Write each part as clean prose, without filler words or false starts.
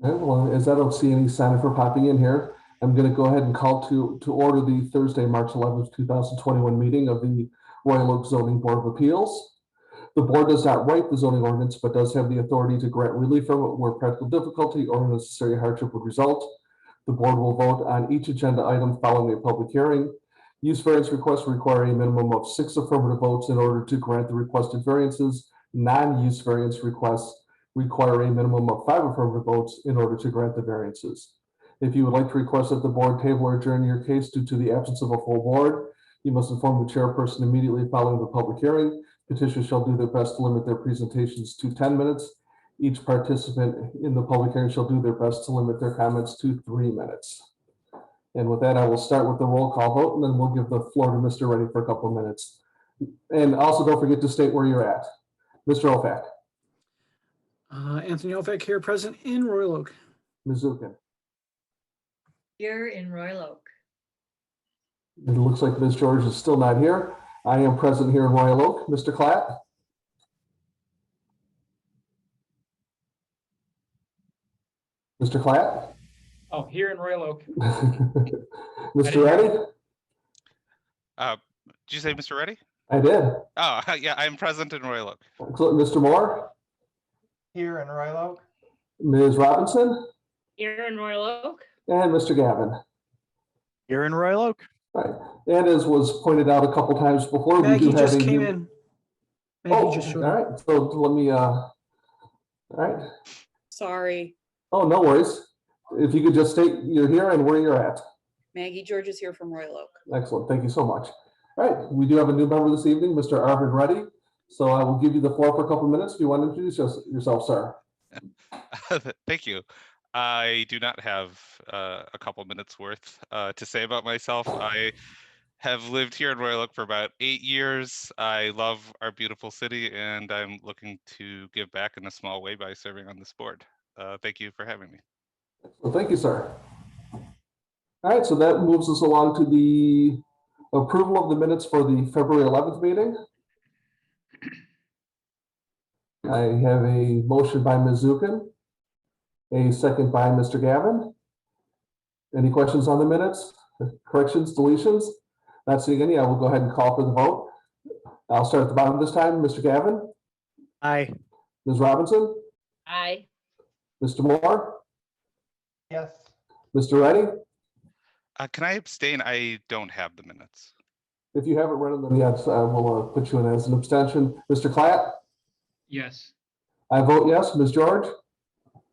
Okay, well, as I don't see any sign for popping in here, I'm going to go ahead and call to order the Thursday, March 11th, 2021 meeting of the Royal Oak Zoning Board of Appeals. The board does not write the zoning ordinance, but does have the authority to grant relief from it where practical difficulty or unnecessary hardship would result. The board will vote on each agenda item following a public hearing. Use variance requests require a minimum of 6 affirmative votes in order to grant the requested variances. Non-use variance requests require a minimum of 5 affirmative votes in order to grant the variances. If you would like to request that the board table or adjourn your case due to the absence of a full board, you must inform the chairperson immediately following the public hearing. Petitioners shall do their best to limit their presentations to 10 minutes. Each participant in the public hearing shall do their best to limit their comments to 3 minutes. And with that, I will start with the roll call vote, and then we'll give the floor to Mr. Reddy for a couple of minutes. And also don't forget to state where you're at. Mr. Olfak. Anthony Olfak here, present in Royal Oak. Ms. Zukin. Here in Royal Oak. It looks like Ms. George is still not here. I am present here in Royal Oak. Mr. Klatt. Mr. Klatt. Oh, here in Royal Oak. Mr. Reddy. Did you say Mr. Reddy? I did. Oh, yeah, I'm present in Royal Oak. Excellent. Mr. Moore. Here in Royal Oak. Ms. Robinson. Here in Royal Oak. And Mr. Gavin. Here in Royal Oak. Right. And as was pointed out a couple times before, Maggie we do have just a came new... in. Maggie just showed all up. right. So let me, all right. Sorry. Oh, no worries. If you could just state you're here and where you're at. Maggie George is here from Royal Oak. Excellent. Thank you so much. All right. We do have a new member this evening, Mr. Arvin Reddy. So I will give you the floor for a couple of minutes. If you want to introduce yourself, sir. Thank you. I do not have a couple minutes worth to say about myself. I have lived here in Royal Oak for about 8 years. I love our beautiful city, and I'm looking to give back in a small way by serving on this board. Thank you for having me. Well, thank you, sir. All right, so that moves us along to the approval of the minutes for the February 11th meeting. I have a motion by Ms. Zukin, a second by Mr. Gavin. Any questions on the minutes? Corrections, deletions? Not seeing any, I will go ahead and call for the vote. I'll start at the bottom this time. Mr. Gavin? Aye. Ms. Robinson? Aye. Mr. Moore? Yes. Mr. Reddy? Can I abstain? I don't have the minutes. If you haven't read them yet, we'll put you in as an abstention. Mr. Klatt? Yes. I vote yes. Ms. George?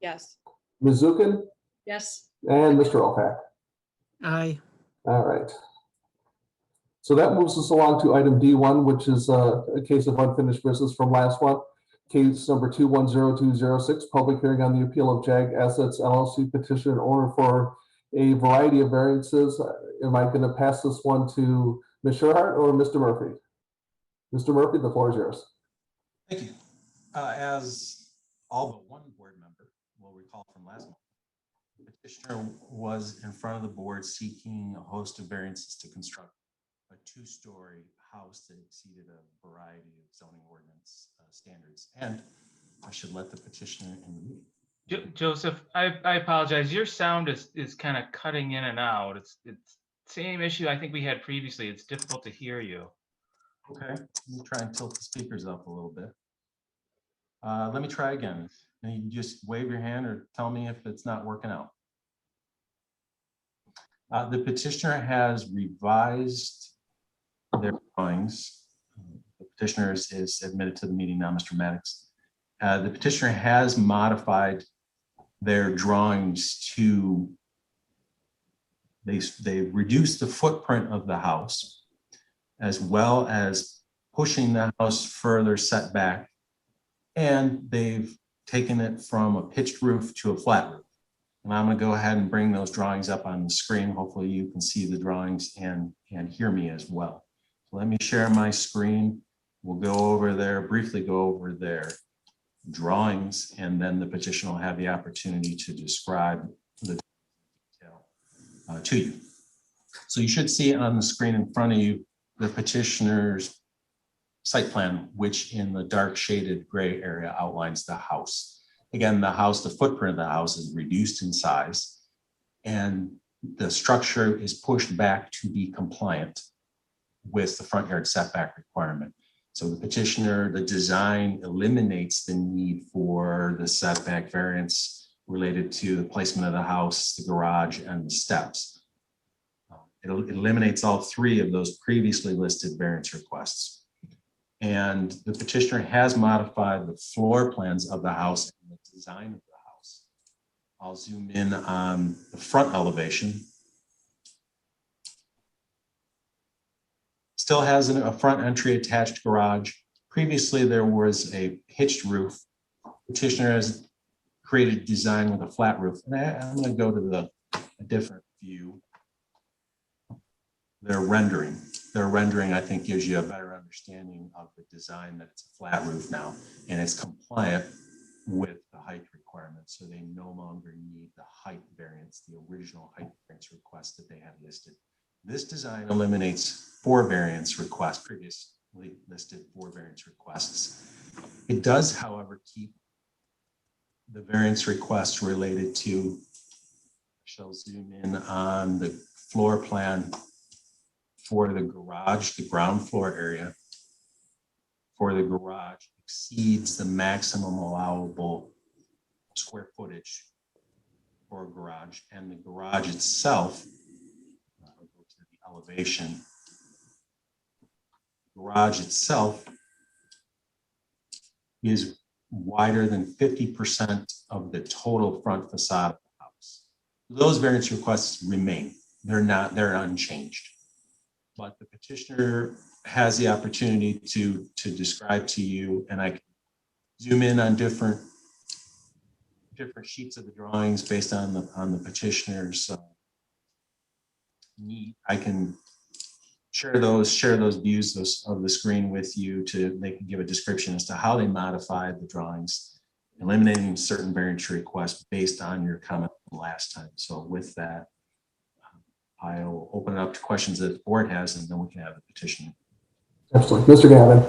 Yes. Ms. Zukin? Yes. And Mr. Olfak? Aye. All right. So that moves us along to item D1, which is a case of unfinished business from last one. Case number 210206, public hearing on the appeal of JAG Assets LLC petition owner for a variety of variances. Am I going to pass this one to Ms. Sherhart or Mr. Murphy? Mr. Murphy, the floor is yours. Thank you. As all but one board member will recall from last month, the petitioner was in front of the board seeking a host of variances to construct a 2-story house that exceeded a variety of zoning ordinance standards. And I should let the petitioner in the meeting. Joseph, I apologize. Your sound is kind of cutting in and out. It's same issue I think we had previously. It's difficult to hear you. Okay, let me try and tilt the speakers up a little bit. Let me try again. And you can just wave your hand or tell me if it's not working out. The petitioner has revised their drawings. The petitioner is admitted to the meeting now, Mr. Maddox. The petitioner has modified their drawings to, they reduced the footprint of the house, as well as pushing the house further set back. And they've taken it from a pitched roof to a flat roof. And I'm going to go ahead and bring those drawings up on the screen. Hopefully you can see the drawings and hear me as well. So let me share my screen. We'll go over there, briefly go over their drawings, and then the petitioner will have the opportunity to describe the detail to you. So you should see on the screen in front of you the petitioner's site plan, which in the dark shaded gray area outlines the house. Again, the footprint of the house is reduced in size, and the structure is pushed back to be compliant with the front yard setback requirement. So the petitioner, the design eliminates the need for the setback variance related to the placement of the house, the garage, and the steps. It eliminates all three of those previously listed variance requests. And the petitioner has modified the floor plans of the house and the design of the house. I'll zoom in on the front elevation. Still has a front entry attached garage. Previously, there was a pitched roof. Petitioner has created a design with a flat roof. And I'm going to go to a different view. Their rendering, I think, gives you a better understanding of the design, that it's a flat roof now, and it's compliant with the height requirements. So they no longer need the height variance, the original height variance request that they had listed. This design eliminates 4 variance requests, previously listed 4 variance requests. It does, however, keep the variance requests related to, I shall zoom in on the floor plan for the garage, the ground floor area for the garage exceeds the maximum allowable square footage for a garage, and the garage itself, I'll go to the elevation. Garage itself is wider than 50% of the total front facade of the house. Those variance requests remain. They're unchanged. But the petitioner has the opportunity to describe to you, and I can zoom in on different sheets of the drawings based on the petitioner's need. I can share those views of the screen with you to give a description as to how they modified the drawings, eliminating certain variance requests based on your comment from last time. So with that, I'll open it up to questions that the board has, and then we can have the petition. Absolutely. Mr. Gavin.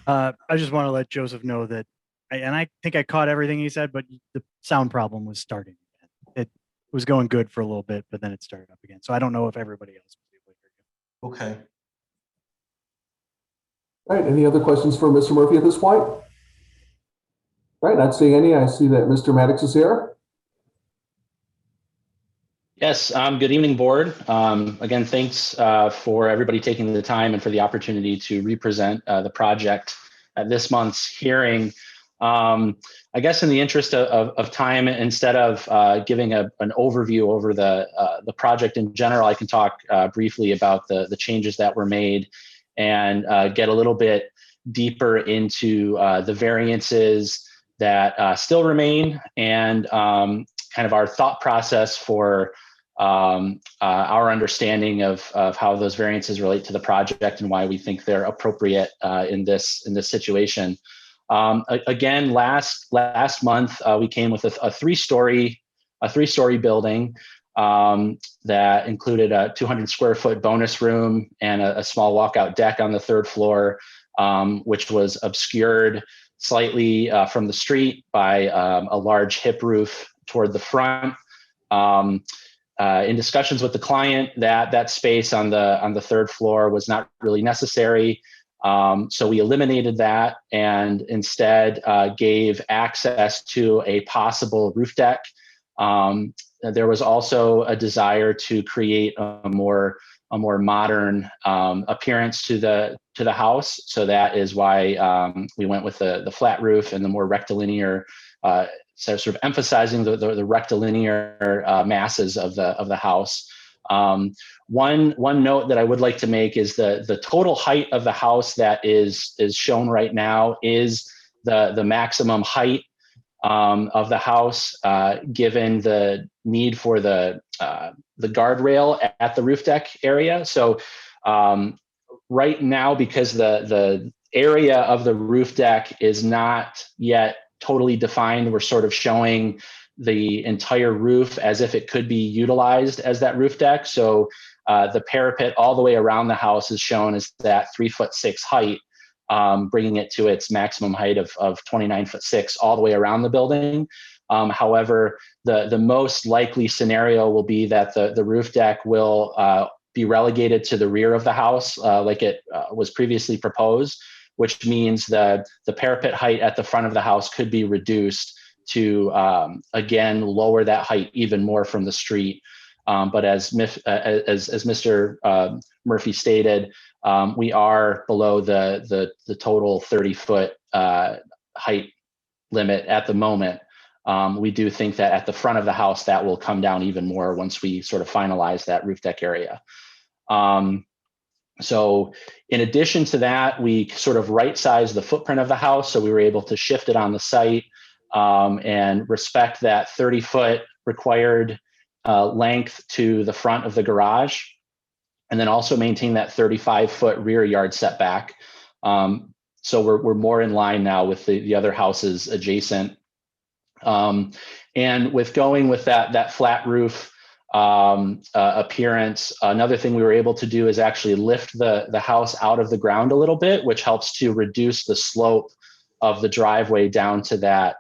I just want to let Joseph know that, I think I caught everything he said, but the sound problem was starting again. It was going good for a little bit, but then it started up again. So I don't know if everybody else was able to hear you. Okay. All right. Any other questions for Mr. Murphy at this point? All right. Not seeing any. I see that Mr. Maddox is here. Yes, good evening, board. Again, thanks for everybody taking the time and for the opportunity to represent the project at this month's hearing. I guess in the interest of time, instead of giving an overview over the project in general, I can talk briefly about the changes that were made and get a little bit deeper into the variances that still remain and kind of our thought process for our understanding of how those variances relate to the project and why we think they're appropriate in this situation. Again, last month we came with a three-story building that included a 200 square foot bonus room and a small walkout deck on the 3rd floor, which was obscured slightly from the street by a large hip roof toward the front. In discussions with the client, that space on the 3rd floor was not really necessary. So we eliminated that and instead gave access to a possible roof deck. There was also a desire to create a more modern appearance to the house. So that is why we went with the flat roof and the more rectilinear, so sort of emphasizing the rectilinear masses of the house. One note that I would like to make is the total height of the house that is shown right now is the maximum height of the house, given the need for the guardrail at the roof deck area. So right now, because the area of the roof deck is not yet totally defined, we're sort of showing the entire roof as if it could be utilized as that roof deck. So the parapet all the way around the house is shown as that 3'6" height. bringing it to its maximum height of 29'6" all the way around the building. However, the most likely scenario will be that the roof deck will be relegated to the rear of the house, like it was previously proposed, which means that the parapet height at the front of the house could be reduced to, again, lower that height even more from the street. But as Mr. Murphy stated, we are below the total 30-foot height limit at the moment. We do think that at the front of the house, that will come down even more once we sort of finalize that roof deck area. So in addition to that, we sort of right-sized the footprint of the house. So we were able to shift it on the site and respect that 30-foot required length to the front of the garage, and then also maintain that 35-foot rear yard setback. So we're more in line now with the other houses adjacent. And with going with that flat roof appearance, another thing we were able to do is actually lift the house out of the ground a little bit, which helps to reduce the slope of the driveway down to that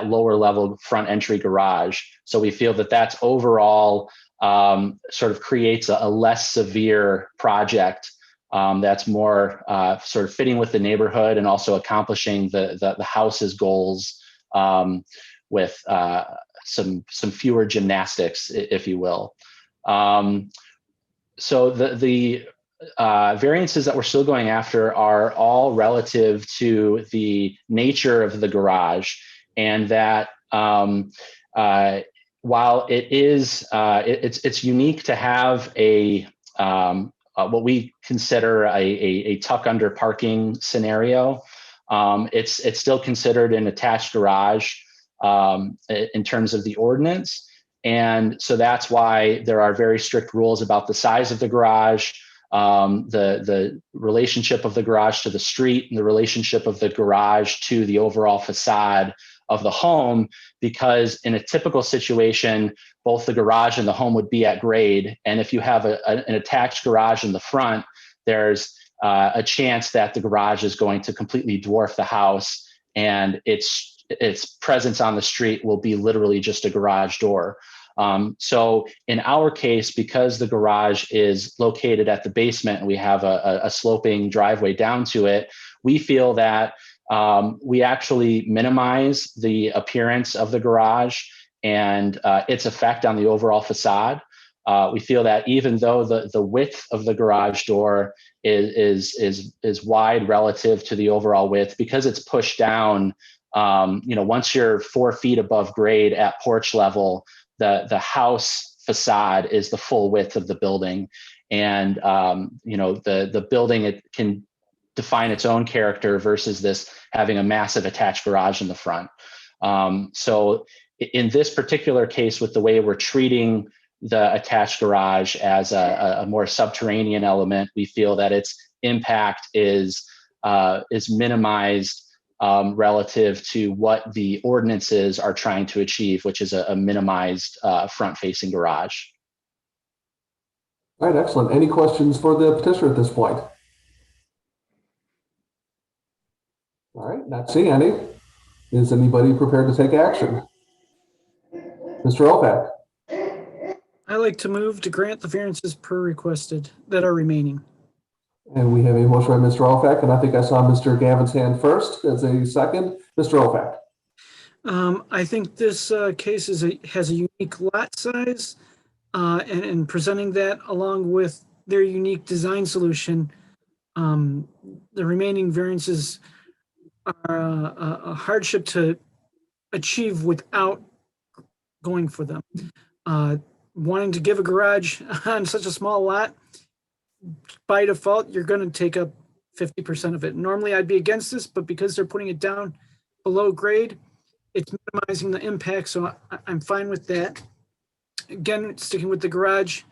lower level front entry garage. So we feel that that's overall sort of creates a less severe project that's more sort of fitting with the neighborhood and also accomplishing the house's goals with some fewer gymnastics, if you will. So the variances that we're still going after are all relative to the nature of the garage, and that while it is it's unique to have a what we consider a tuck under parking scenario, it's still considered an attached garage in terms of the ordinance. And so that's why there are very strict rules about the size of the garage, the relationship of the garage to the street, and the relationship of the garage to the overall facade of the home, because in a typical situation, both the garage and the home would be at grade. And if you have an attached garage in the front, there's a chance that the garage is going to completely dwarf the house, and its presence on the street will be literally just a garage door. So in our case, because the garage is located at the basement and we have a sloping driveway down to it, we feel that we actually minimize the appearance of the garage and its effect on the overall facade. We feel that even though the width of the garage door is wide relative to the overall width, because it's pushed down, once you're 4 feet above grade at porch level, the house facade is the full width of the building. And, the building, it can define its own character versus this having a massive attached garage in the front. So in this particular case, with the way we're treating the attached garage as a more subterranean element, we feel that its impact is minimized relative to what the ordinances are trying to achieve, which is a minimized front-facing garage. All right, excellent. Any questions for the petitioner at this point? All right, not seeing any. Is anybody prepared to take action? Mr. Opak. I like to move to grant the variances per requested that are remaining. And we have a motion by Mr. Opak, and I think I saw Mr. Gavin's hand first as a second. Mr. Opak. I think this case has a unique lot size, and presenting that along with their unique design solution, the remaining variances are a hardship to achieve without going for them. Wanting to give a garage on such a small lot, by default, you're going to take up 50% of it. Normally, I'd be against this, but because they're putting it down below grade, it's minimizing the impact, so I'm fine with that. Again, sticking with the garage,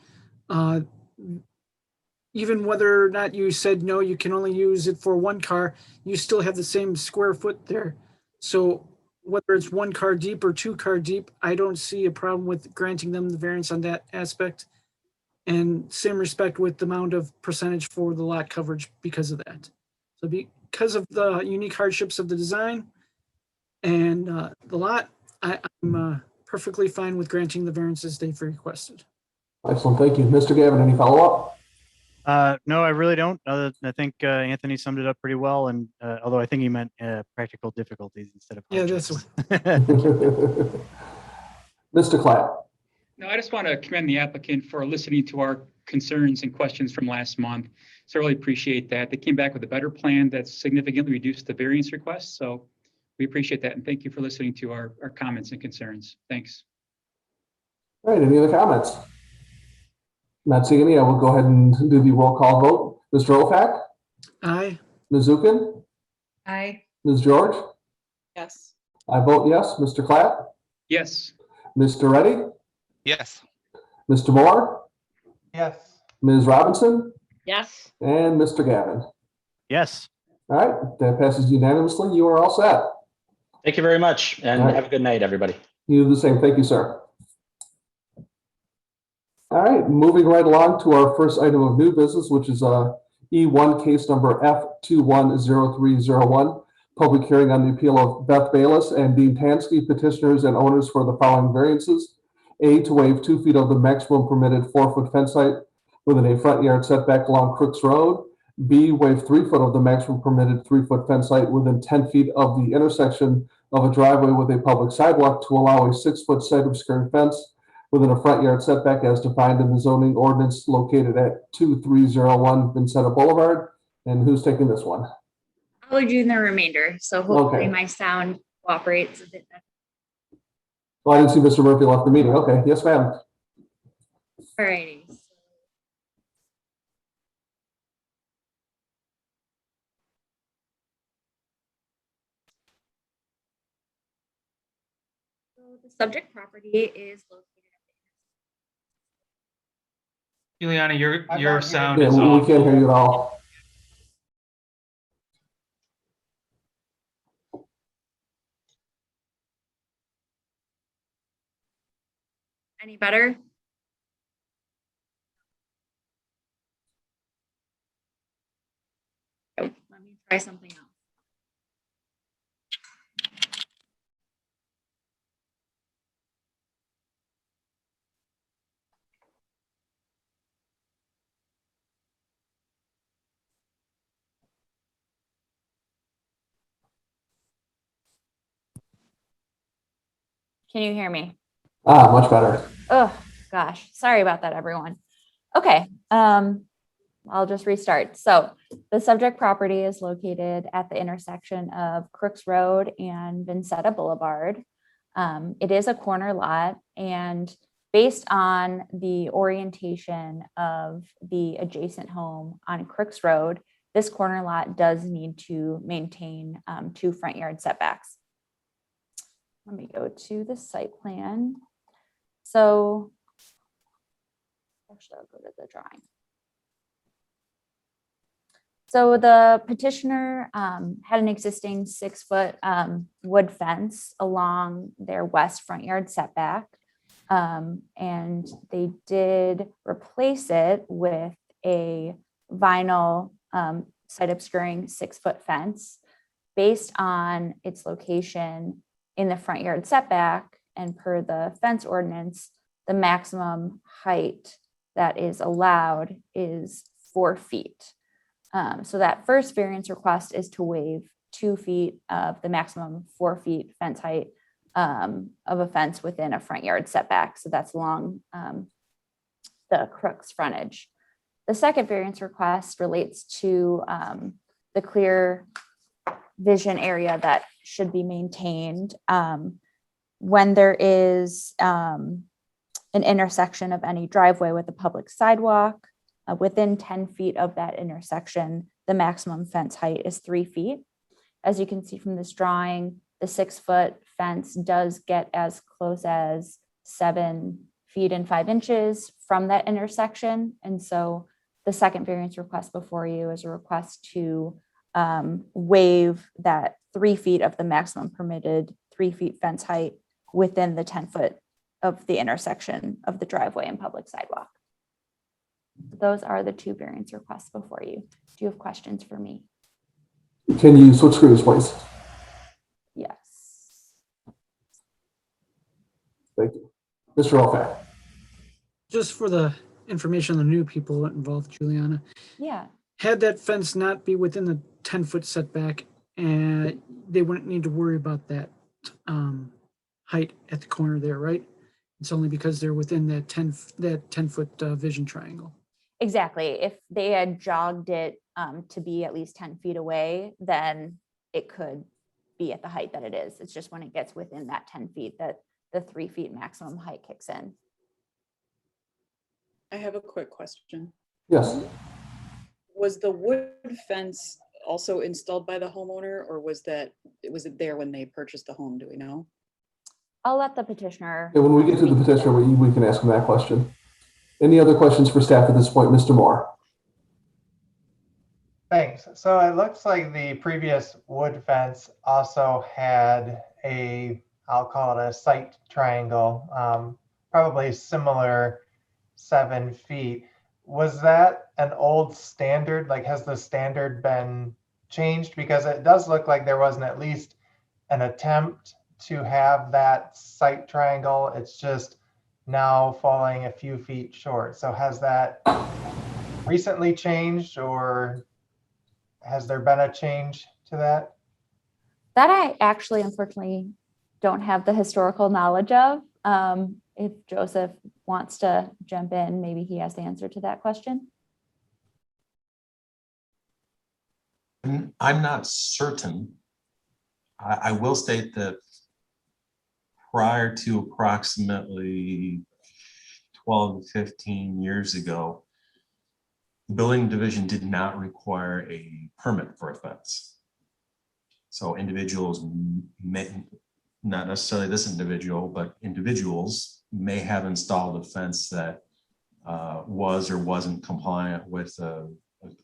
even whether or not you said, no, you can only use it for one car, you still have the same square foot there. So whether it's one car deep or 2 car deep, I don't see a problem with granting them the variance on that aspect. And same respect with the amount of percentage for the lot coverage because of that. So because of the unique hardships of the design and the lot, I'm perfectly fine with granting the variances they've requested. Excellent, thank you. Mr. Gavin, any follow-up? No, I really don't. I think Anthony summed it up pretty well. And although I think he meant practical difficulties instead of Yeah, that's hardships. Mr. Clapp. No, I just want to commend the applicant for listening to our concerns and questions from last month. So I really appreciate that. They came back with a better plan that significantly reduced the variance request. So we appreciate that. And thank you for listening to our comments and concerns. Thanks. All right, any other comments? Not seeing any, I will go ahead and do the roll call vote. Mr. Ofac, Aye. Ms. Zukin, Aye. Ms. George, Yes. I vote yes. Mr. Clapp, Yes. Mr. Reddy, Yes. Mr. Moore, Yes. Ms. Robinson, Yes. and Mr. Gavin. Yes. All right, that passes unanimously. You are all set. Thank you very much, and All right. have a good night, everybody. You do the same. Thank you, sir. All right, moving right along to our first item of new business, which is E1 case number F210301, public hearing on the appeal of Beth Bayless and Dean Tansky, petitioners and owners for the following variances. A, to waive 2 feet of the maximum permitted 4-foot fence height within a front yard setback along Crooks Road. B, waive 3 foot of the maximum permitted 3-foot fence height within 10 feet of the intersection of a driveway with a public sidewalk to allow a 6-foot side obscuring fence within a front yard setback as defined in the zoning ordinance located at 2301 Vincetta Boulevard. And who's taking this one? I'll be doing the remainder, so hopefully Okay. my sound cooperates a bit better. Well, I didn't see Mr. Murphy left the meeting. Okay, yes, ma'am. Alrighty. So the subject property is located Juliana, your I'm not here. sound Yeah, is we off. can't hear you at all. any better? Oh, let me try something else. Can you hear me? Ah, much better. Oh, gosh. Sorry about that, everyone. Okay. I'll just restart. So the subject property is located at the intersection of Crooks Road and Vincetta Boulevard. It is a corner lot, and based on the orientation of the adjacent home on Crooks Road, this corner lot does need to maintain 2 front yard setbacks. Let me go to the site plan. So actually, I'll go to the drawing. So the petitioner had an existing 6-foot wood fence along their west front yard setback. And they did replace it with a vinyl site obscuring 6-foot fence based on its location in the front yard setback, and per the fence ordinance, the maximum height that is allowed is 4 feet. So that first variance request is to waive 2 feet of the maximum 4 feet fence height of a fence within a front yard setback. So that's along the Crooks frontage. The second variance request relates to the clear vision area that should be maintained when there is an intersection of any driveway with a public sidewalk. Within 10 feet of that intersection, the maximum fence height is 3 feet. As you can see from this drawing, the 6-foot fence does get as close as 7 feet and 5 inches from that intersection. And so the second variance request before you is a request to waive that 3 feet of the maximum permitted 3 feet fence height within the 10 foot of the intersection of the driveway and public sidewalk. Those are the 2 variance requests before you. Do you have questions for me? Can you switch screens, please? Yes. Thank you. Mr. Elfay. Just for the information on the new people involved, Juliana, Yeah. had that fence not be within the 10-foot setback, and they wouldn't need to worry about that height at the corner there, right? It's only because they're within that 10-foot vision triangle. Exactly. If they had jogged it to be at least 10 feet away, then it could be at the height that it is. It's just when it gets within that 10 feet that the 3 feet maximum height kicks in. I have a quick question. Yes. Was the wood fence also installed by the homeowner, or was it there when they purchased the home? Do we know? I'll let the petitioner. And when we get to the petitioner, we can ask him that question. Any other questions for staff at this point? Mr. Moore. Thanks. So it looks like the previous wood fence also had I'll call it a sight triangle, probably similar 7 feet. Was that an old standard? Like, has the standard been changed? Because it does look like there wasn't at least an attempt to have that sight triangle. It's just now falling a few feet short. So has that recently changed, or has there been a change to that? That I actually unfortunately don't have the historical knowledge of. If Joseph wants to jump in, maybe he has the answer to that question. I'm not certain. I will state that prior to approximately 12 to 15 years ago, the building division did not require a permit for a fence. So individuals may, not necessarily this individual, but individuals may have installed a fence that was or wasn't compliant with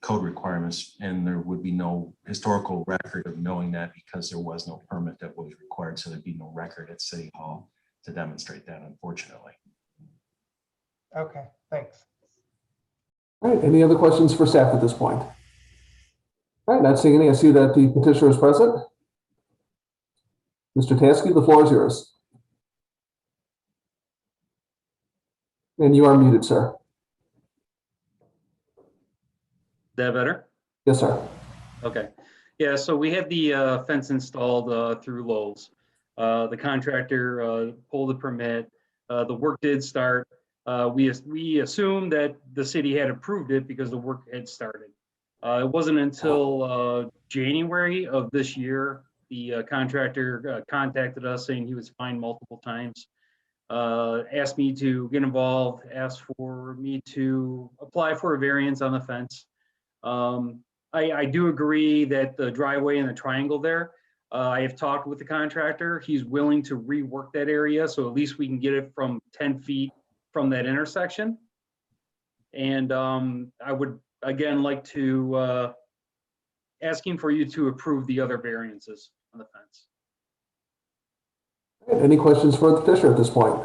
code requirements, and there would be no historical record of knowing that because there was no permit that was required. So there'd be no record at City Hall to demonstrate that, unfortunately. Okay, thanks. All right, any other questions for staff at this point? All right, not seeing any. I see that the petitioner is present. Mr. Tansky, the floor is yours. And you are muted, sir. Is that better? Yes, sir. Okay. Yeah, so we had the fence installed through Lowe's. The contractor pulled the permit. The work did start. We assumed that the city had approved it because the work had started. It wasn't until January of this year, the contractor contacted us saying he was fined multiple times. Asked me to get involved, asked for me to apply for a variance on the fence. I do agree that the driveway and the triangle there, I have talked with the contractor. He's willing to rework that area, so at least we can get it from 10 feet from that intersection. And I would, again, like to asking for you to approve the other variances on the fence. Any questions for the petitioner at this point?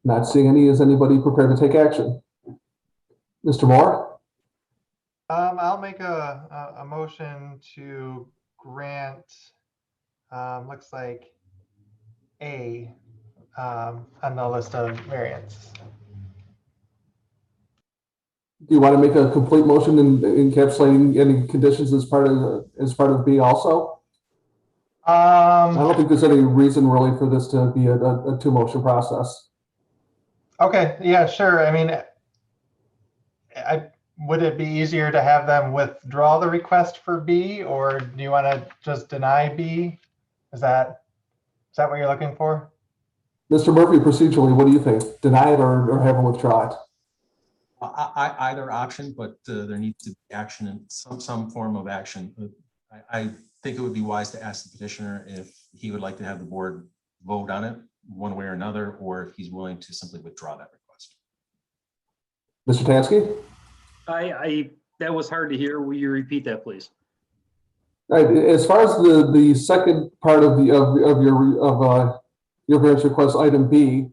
Not seeing any. Is anybody prepared to take action? Mr. Moore? I'll make a motion to grant, looks like A on the list of variants. Do you want to make a complete motion in encapsulating any conditions as part of B also? I don't think there's any reason really for this to be a two motion process. Okay, yeah, sure. I mean, would it be easier to have them withdraw the request for B, or do you want to just deny B? Is that what you're looking for? Mr. Murphy, procedurally, what do you think? Deny it or have them withdraw it? Either option, but there needs to be action and some form of action. I think it would be wise to ask the petitioner if he would like to have the board vote on it one way or another, or if he's willing to simply withdraw that request. Mr. Tansky? That was hard to hear. Will you repeat that, please? All right. As far as the second part of your variance request, item B,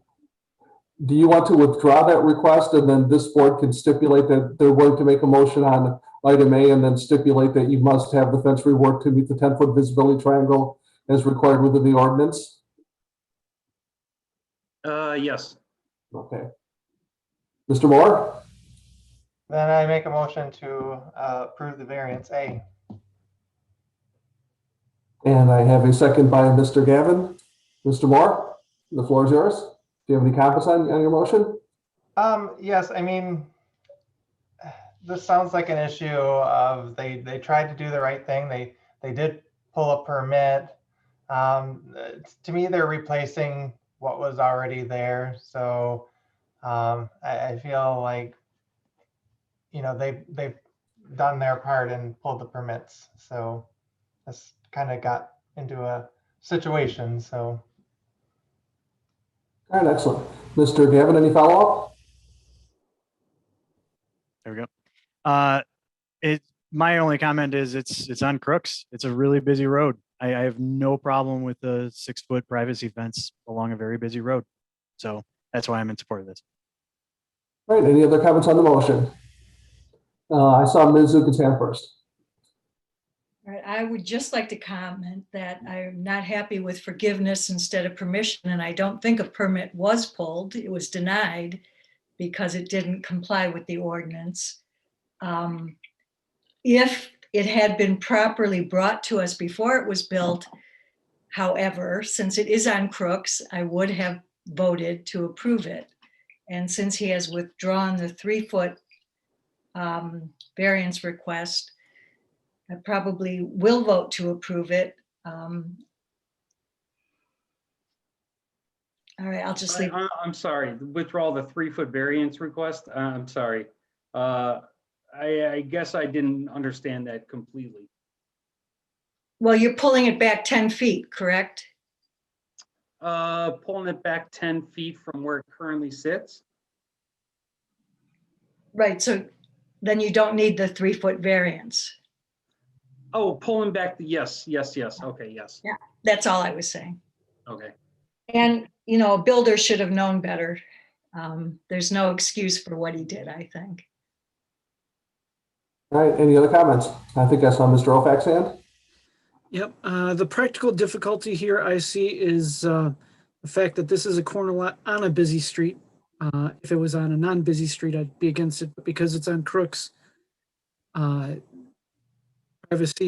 do you want to withdraw that request and then this board can stipulate that they're willing to make a motion on item A and then stipulate that you must have the fence reworked to meet the 10-foot visibility triangle as required within the ordinance? Yes. Okay. Mr. Moore? Then I make a motion to approve the variance A. And I have a second by Mr. Gavin. Mr. Moore, the floor is yours. Do you have any comments on your motion? Yes, I mean, this sounds like an issue of they tried to do the right thing. They did pull a permit. To me, they're replacing what was already there. So I feel like, you know, they've done their part and pulled the permits. So this kind of got into a situation. So All right, excellent. Mr. Gavin, any follow-up? There we go. My only comment is it's on Crooks. It's a really busy road. I have no problem with the 6-foot privacy fence along a very busy road. So that's why I'm in support of this. All right, any other comments on the motion? I saw Ms. Zukin's hand first. All right, I would just like to comment that I'm not happy with forgiveness instead of permission, and I don't think a permit was pulled. It was denied because it didn't comply with the ordinance. If it had been properly brought to us before it was built, however, since it is on Crooks, I would have voted to approve it. And since he has withdrawn the 3-foot variance request, I probably will vote to approve it. All right, I'll just leave. I'm sorry, withdraw the 3-foot variance request. I'm sorry. I guess I didn't understand that completely. Well, you're pulling it back 10 feet, correct? Pulling it back 10 feet from where it currently sits. Right, so then you don't need the 3-foot variance. Oh, pulling back the, yes. Okay, yes. Yeah, that's all I was saying. Okay. And, you know, a builder should have known better. There's no excuse for what he did, I think. All right, any other comments? I think I saw Mr. Ofax's hand. Yep. The practical difficulty here I see is the fact that this is a corner lot on a busy street. If it was on a non-busy street, I'd be against it, but because it's on Crooks, privacy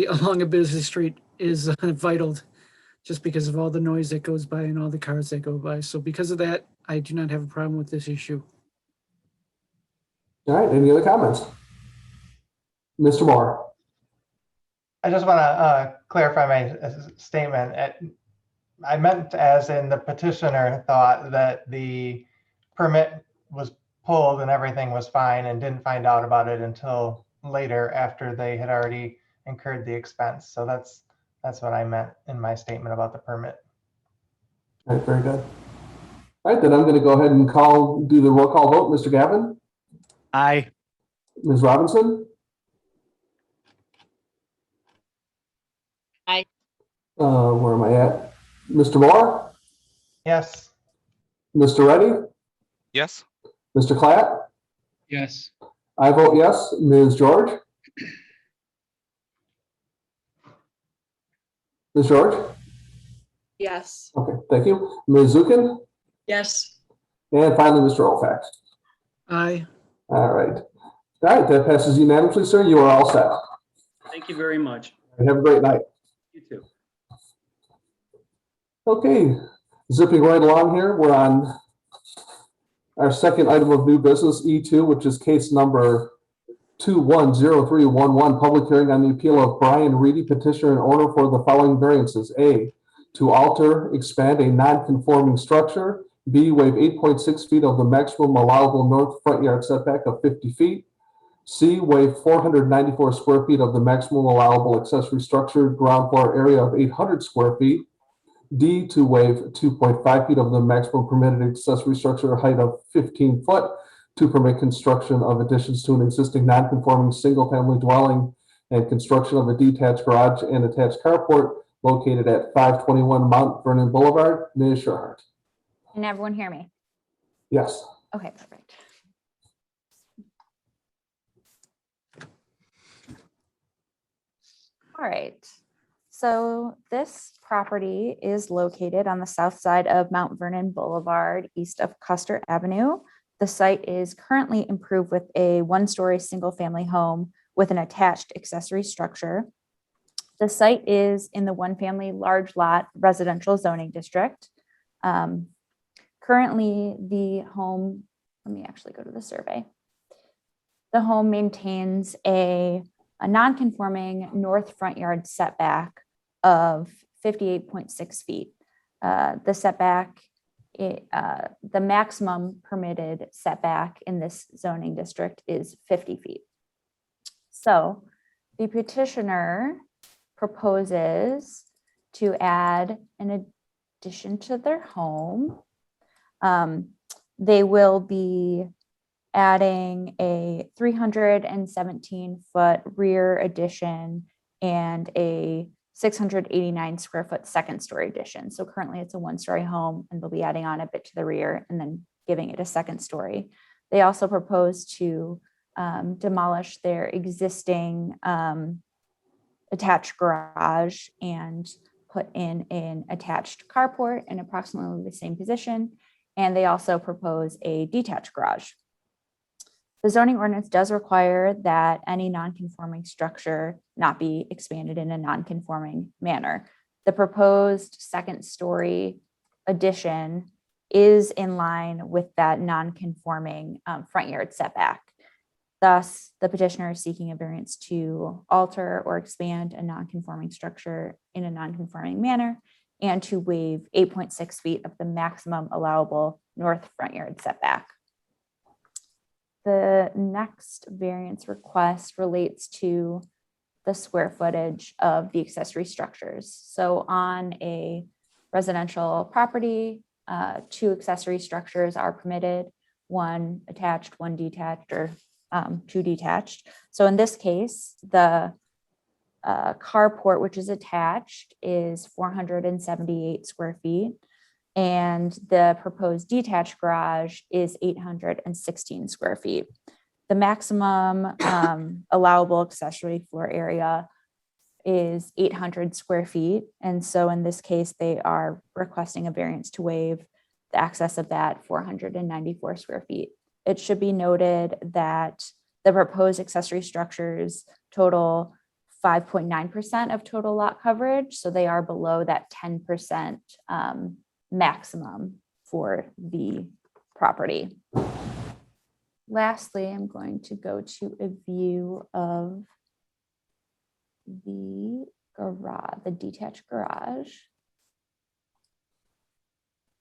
along a busy street is vital, just because of all the noise that goes by and all the cars that go by. So because of that, I do not have a problem with this issue. All right, any other comments? Mr. Moore. I just want to clarify my statement. I meant as in the petitioner thought that the permit was pulled and everything was fine and didn't find out about it until later after they had already incurred the expense. So that's what I meant in my statement about the permit. All right, very good. All right, then I'm going to go ahead and do the roll call vote. Mr. Gavin? Aye. Ms. Robinson? Aye. Where am I at? Mr. Moore? Yes. Mr. Reddy? Yes. Mr. Klatt? Yes. I vote yes. Ms. George? Ms. George? Yes. Okay, thank you. Ms. Zukin? Yes. And finally, Mr. Olfax. Aye. All right. All right, that passes unanimously, sir. You are all set. Thank you very much. Have a great night. You too. Okay, zipping right along here, we're on our second item of new business, E2, which is case number 210311, public hearing on the appeal of Brian Reedy, petitioner and owner for the following variances. A, to alter, expand a non-conforming structure. B, waive 8.6 feet of the maximum allowable north front yard setback of 50 feet. C, waive 494 square feet of the maximum allowable accessory structure ground floor area of 800 square feet. D, to waive 2.5 feet of the maximum permitted accessory structure height of 15 foot to permit construction of additions to an existing non-conforming single-family dwelling and construction of a detached garage and attached carport located at 521 Mount Vernon Boulevard. Ms. Sherhart? Can everyone hear me? Yes. Okay, perfect. right. So this property is located on the south side of Mount Vernon Boulevard, east of Custer Avenue. The site is currently improved with a one-story single-family home with an attached accessory structure. The site is in the one-family large lot residential zoning district. Currently, the home, let me actually go to the survey. The home maintains a non-conforming north front yard setback of 58.6 feet. The setback, the maximum permitted setback in this zoning district is 50 feet. So the petitioner proposes to add an addition to their home. They will be adding a 317-foot rear addition and a 689 square foot second story addition. So currently it's a one-story home, and they'll be adding on a bit to the rear and then giving it a second story. They also propose to demolish their existing attached garage and put in an attached carport in approximately the same position. And they also propose a detached garage. The zoning ordinance does require that any non-conforming structure not be expanded in a non-conforming manner. The proposed second story addition is in line with that non-conforming front yard setback. Thus, the petitioner is seeking a variance to alter or expand a non-conforming structure in a non-conforming manner and to waive 8.6 feet of the maximum allowable north front yard setback. The next variance request relates to the square footage of the accessory structures. So on a residential property, 2 accessory structures are permitted, 1 attached, 1 detached, or 2 detached. So in this case, the carport, which is attached, is 478 square feet. And the proposed detached garage is 816 square feet. The maximum allowable accessory floor area is 800 square feet. And so in this case, they are requesting a variance to waive the excess of that 494 square feet. It should be noted that the proposed accessory structures total 5.9% of total lot coverage. So they are below that 10% maximum for the property. Lastly, I'm going to go to a view of the garage, the detached garage.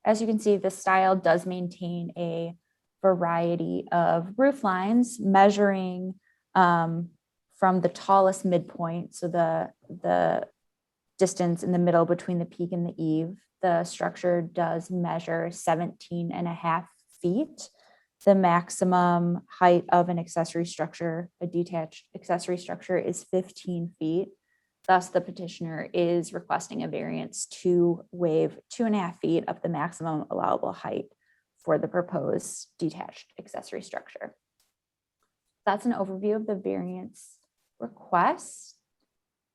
As you can see, the style does maintain a variety of roof lines measuring from the tallest midpoint, so the distance in the middle between the peak and the eave. The structure does measure 17.5 feet. The maximum height of an accessory structure, a detached accessory structure, is 15 feet. Thus, the petitioner is requesting a variance to waive 2.5 feet of the maximum allowable height for the proposed detached accessory structure. That's an overview of the variance request.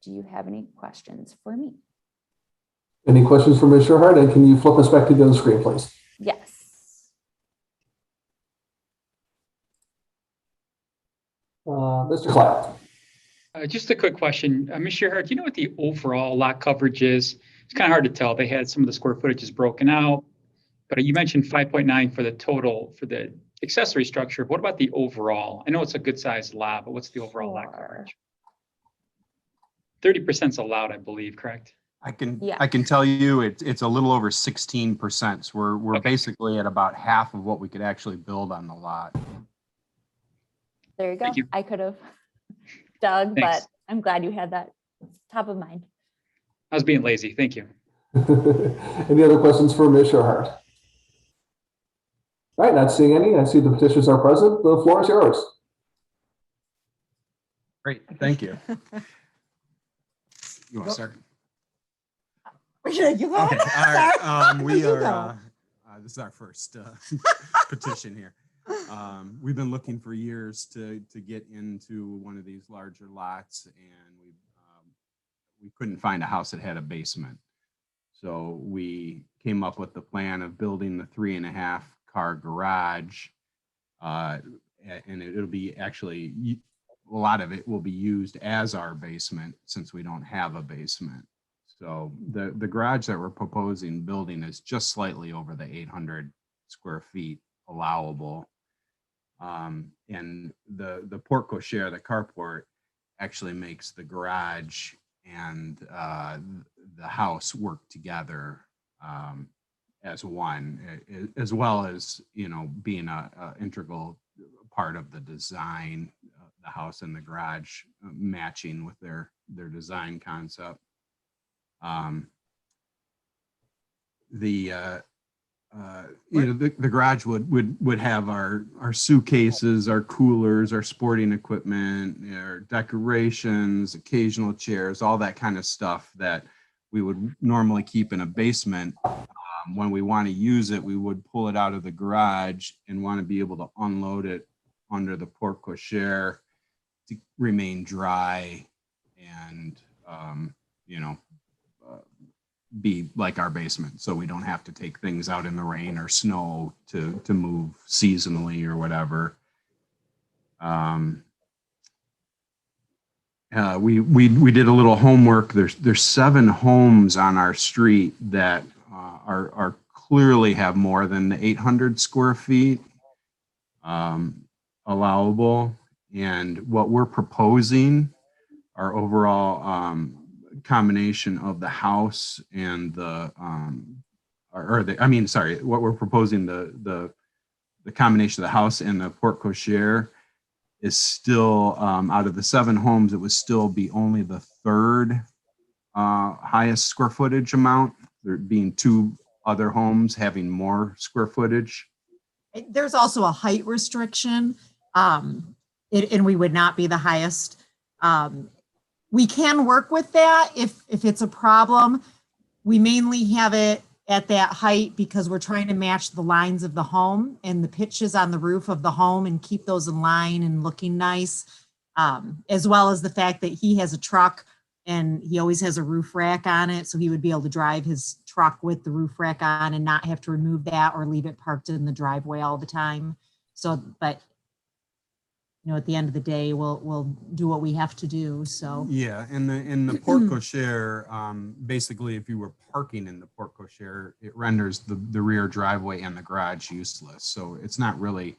Do you have any questions for me? Any questions for Ms. Sherhart? And can you flip us back to the other screen, please? Yes. Mr. Clapp. Just a quick question. Ms. Shearhart, do you know what the overall lot coverage is? It's kind of hard to tell. They had some of the square footage is broken out, but you mentioned 5.9 for the total for the accessory structure. What about the overall? I know it's a good sized lot, but what's the overall lot coverage? 30% is allowed, I believe, correct? I can tell you it's a little over 16%. So we're Okay. basically at about half of what we could actually build on the lot. There you go. Thank you. I could have dug, Thanks. but I'm glad you had that top of mind. I was being lazy. Thank you. Any other questions for Ms. Sherhart? All right, not seeing any. I see the petitions are present. The floor is yours. Great, thank you. You want to start? You go. Okay, all right. We You are. go. This is our first petition here. We've been looking for years to get into one of these larger lots, and we've we couldn't find a house that had a basement. So we came up with the plan of building the 3.5 car garage. And it'll be actually, a lot of it will be used as our basement since we don't have a basement. So the garage that we're proposing building is just slightly over the 800 square feet allowable. And the porte cochere, the carport, actually makes the garage and the house work together as one, as well as, you know, being a integral part of the design, the house and the garage matching with their design concept. You know, the garage would have our suitcases, our coolers, our sporting equipment, our decorations, occasional chairs, all that kind of stuff that we would normally keep in a basement. When we want to use it, we would pull it out of the garage and want to be able to unload it under the porte cochere to remain dry and, you know, be like our basement, so we don't have to take things out in the rain or snow to move seasonally or whatever. We did a little homework. There's 7 homes on our street that are clearly have more than the 800 square feet allowable, and what we're proposing, our overall combination of the house and the what we're proposing, the combination of the house and the porte cochere is still, out of the 7 homes, it would still be only the 3rd highest square footage amount, there being 2 other homes having more square footage. There's also a height restriction, and we would not be the highest. We can work with that if it's a problem. We mainly have it at that height because we're trying to match the lines of the home and the pitches on the roof of the home and keep those in line and looking nice, as well as the fact that he has a truck and he always has a roof rack on it. So he would be able to drive his truck with the roof rack on and not have to remove that or leave it parked in the driveway all the time. So, but you know, at the end of the day, we'll do what we have to do. So yeah, and the porte cochere, basically, if you were parking in the porte cochere, it renders the rear driveway and the garage useless. So it's not really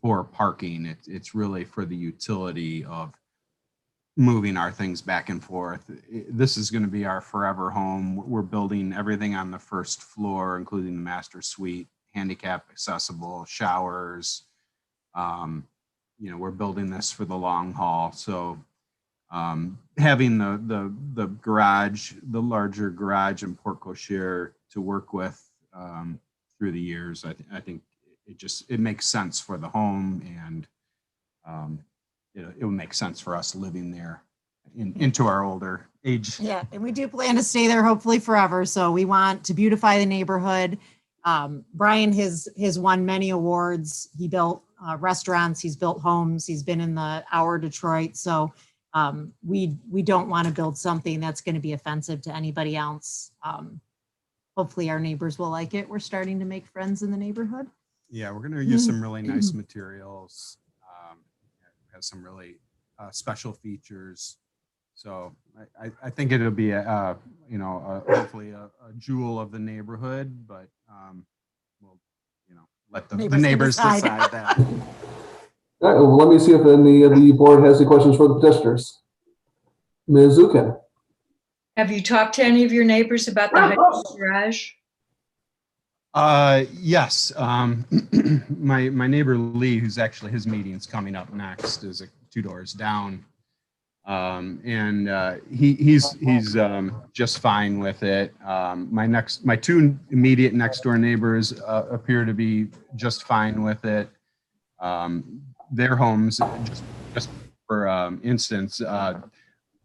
for parking. It's really for the utility of moving our things back and forth. This is going to be our forever home. We're building everything on the 1st floor, including the master suite, handicap accessible, showers. You know, we're building this for the long haul. So having the garage, the larger garage and porte cochere to work with through the years, I think it makes sense for the home, and it will make sense for us living there into our older age. yeah, and we do plan to stay there hopefully forever. So we want to beautify the neighborhood. Brian has won many awards. He built restaurants, he's built homes, he's been in the Hour Detroit. So we don't want to build something that's going to be offensive to anybody else. Hopefully our neighbors will like it. We're starting to make friends in the neighborhood. Yeah, we're going to use some really nice materials. It has some really special features. So I think it'll be hopefully a jewel of the neighborhood, but we'll, let the neighbors decide that. All right, well, let me see if any of the board has any questions for the petitioners. Ms. Zukin. Have you talked to any of your neighbors about the height of the garage? Yes. My neighbor Lee, who's actually, his meeting's coming up next, is 2 doors down. And he's just fine with it. My 2 immediate next door neighbors appear to be just fine with it. Their homes, just for instance,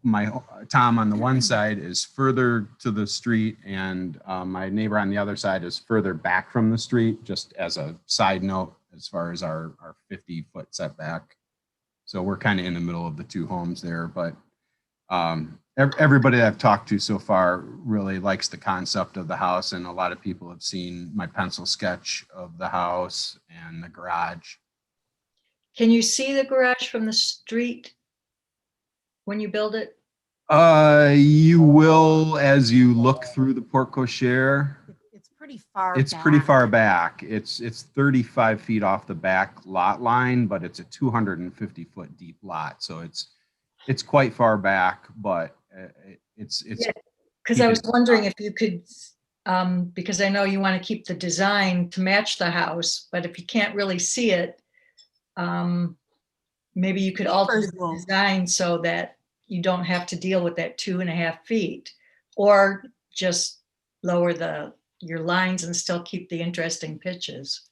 my Tom on the one side is further to the street, and my neighbor on the other side is further back from the street, just as a side note, as far as our 50-foot setback. So we're kind of in the middle of the 2 homes there, but everybody that I've talked to so far really likes the concept of the house, and a lot of people have seen my pencil sketch of the house and the garage. Can you see the garage from the street when you build it? You will as you look through the porte cochere. It's pretty far It's back. pretty far back. It's 35 feet off the back lot line, but it's a 250-foot deep lot. So it's quite far back, but it's Because I was wondering if you could, because I know you want to keep the design to match the house, but if you can't really see it, maybe you could alter the design so that you don't have to deal with that 2.5 feet, or just lower your lines and still keep the interesting pitches.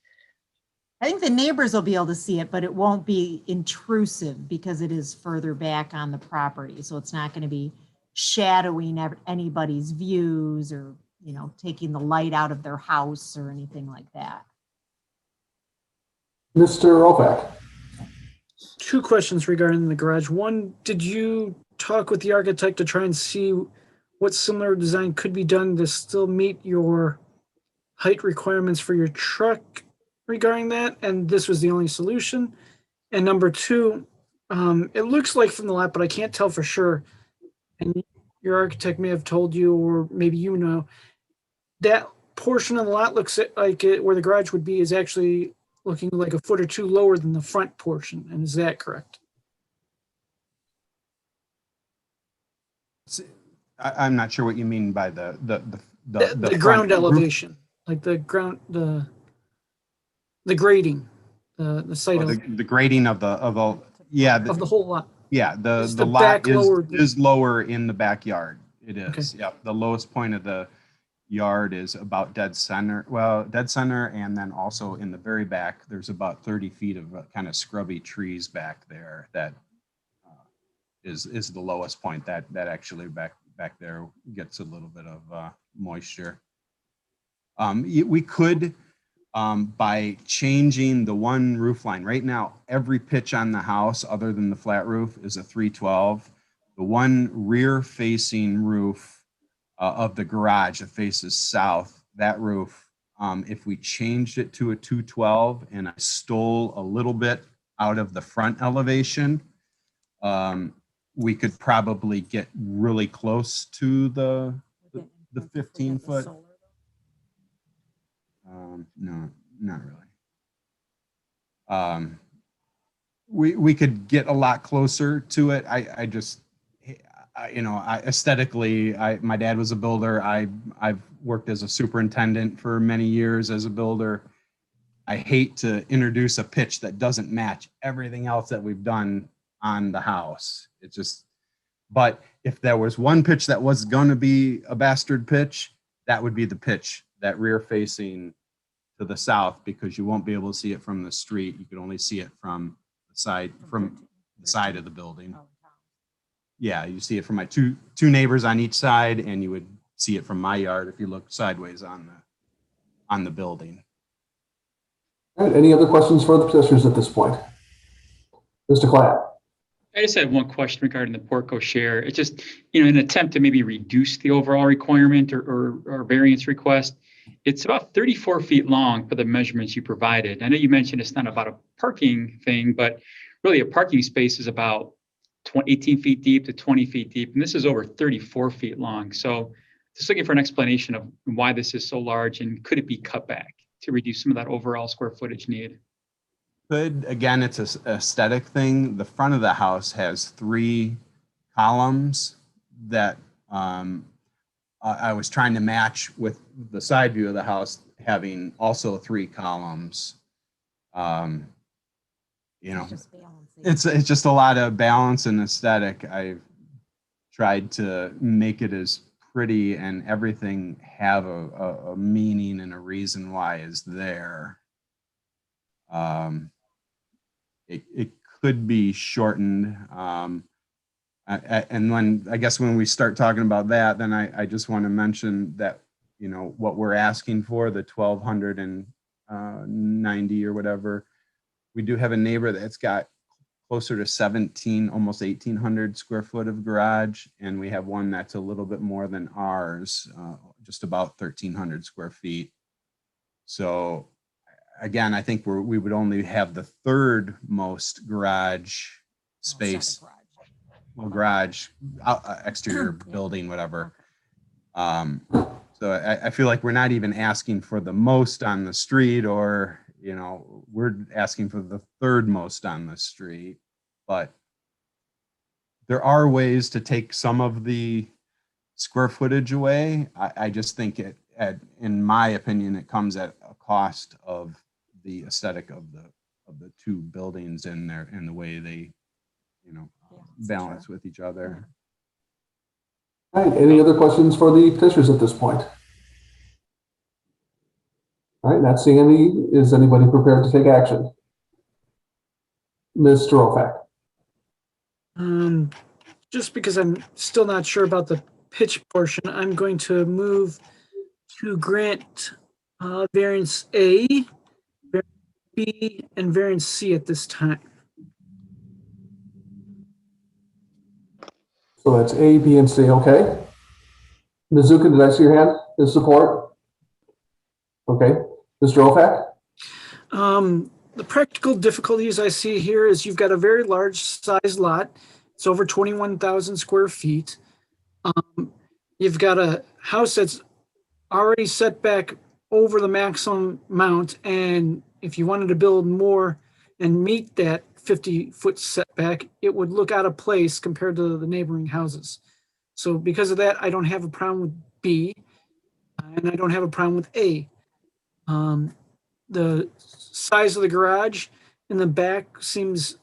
I think the neighbors will be able to see it, but it won't be intrusive because it is further back on the property. So it's not going to be shadowing anybody's views or, you know, taking the light out of their house or anything like that. Mr. Rovak. 2 questions regarding the garage. One, did you talk with the architect to try and see what similar design could be done to still meet your height requirements for your truck regarding that? And this was the only solution. And number 2, it looks like from the lot, but I can't tell for sure, and your architect may have told you, or maybe you know, that portion of the lot looks like it, where the garage would be, is actually looking like a foot or 2 lower than the front portion. And is that correct? I'm not sure what you mean by the The ground front roof. elevation, like the ground, the grading, the site Oh, of the grading of the yeah of the whole lot. yeah Is the the lot back lower is lower in the backyard. It is. Okay. Yep. The lowest point of the yard is about dead center. Well, dead center, and then also in the very back, there's about 30 feet of kind of scrubby trees back there. That is the lowest point. That actually back there gets a little bit of moisture. We could, by changing the one roof line. Right now, every pitch on the house, other than the flat roof, is a 312. The one rear-facing roof of the garage that faces south, that roof, if we changed it to a 212 and I stole a little bit out of the front elevation, we could probably get really close to the 15 foot. No, not really. We could get a lot closer to it. I just, you know, aesthetically, my dad was a builder. I've worked as a superintendent for many years as a builder. I hate to introduce a pitch that doesn't match everything else that we've done on the house. It's just, but if there was one pitch that was going to be a bastard pitch, that would be the pitch, that rear facing to the south, because you won't be able to see it from the street. You could only see it from the side of the building. Yeah, you see it from my two neighbors on each side, and you would see it from my yard if you look sideways on the building. All right, any other questions for the petitioners at this point? Mr. Clapp. I just had one question regarding the porte cochere. It's just, you know, an attempt to maybe reduce the overall requirement or variance request. It's about 34 feet long for the measurements you provided. I know you mentioned it's not about a parking thing, but really a parking space is about 18 feet deep to 20 feet deep. And this is over 34 feet long. So just looking for an explanation of why this is so large, and could it be cut back to reduce some of that overall square footage need? Could, again, it's an aesthetic thing. The front of the house has 3 columns that I was trying to match with the side view of the house having also 3 columns. You know, it's just a lot of balance and aesthetic. I've tried to make it as pretty and everything have a meaning and a reason why is there. It could be shortened. And I guess when we start talking about that, then I just want to mention that, you know, what we're asking for, the 1,290 or whatever, we do have a neighbor that's got closer to 17, almost 1,800 square foot of garage. And we have one that's a little bit more than ours, just about 1,300 square feet. So again, I think we would only have the third most garage space. Well, garage, exterior building, whatever. So I feel like we're not even asking for the most on the street, or, you know, we're asking for the third most on the street. But there are ways to take some of the square footage away. I just think in my opinion, it comes at a cost of the aesthetic of the two buildings and the way they, you know, balance with each other. All right, any other questions for the petitioners at this point? All right, not seeing any. Is anybody prepared to take action? Mr. Ofak. Just because I'm still not sure about the pitch portion, I'm going to move to grant variance A, variance B, and variance C at this time. So that's A, B, and C, okay. Ms. Zukin, did I see your hand? Is support? Okay. Mr. Ofak? The practical difficulties I see here is you've got a very large size lot. It's over 21,000 square feet. You've got a house that's already set back over the maximum amount, and if you wanted to build more and meet that 50-foot setback, it would look out of place compared to the neighboring houses. So because of that, I don't have a problem with B, and I don't have a problem with A. The size of the garage in the back seems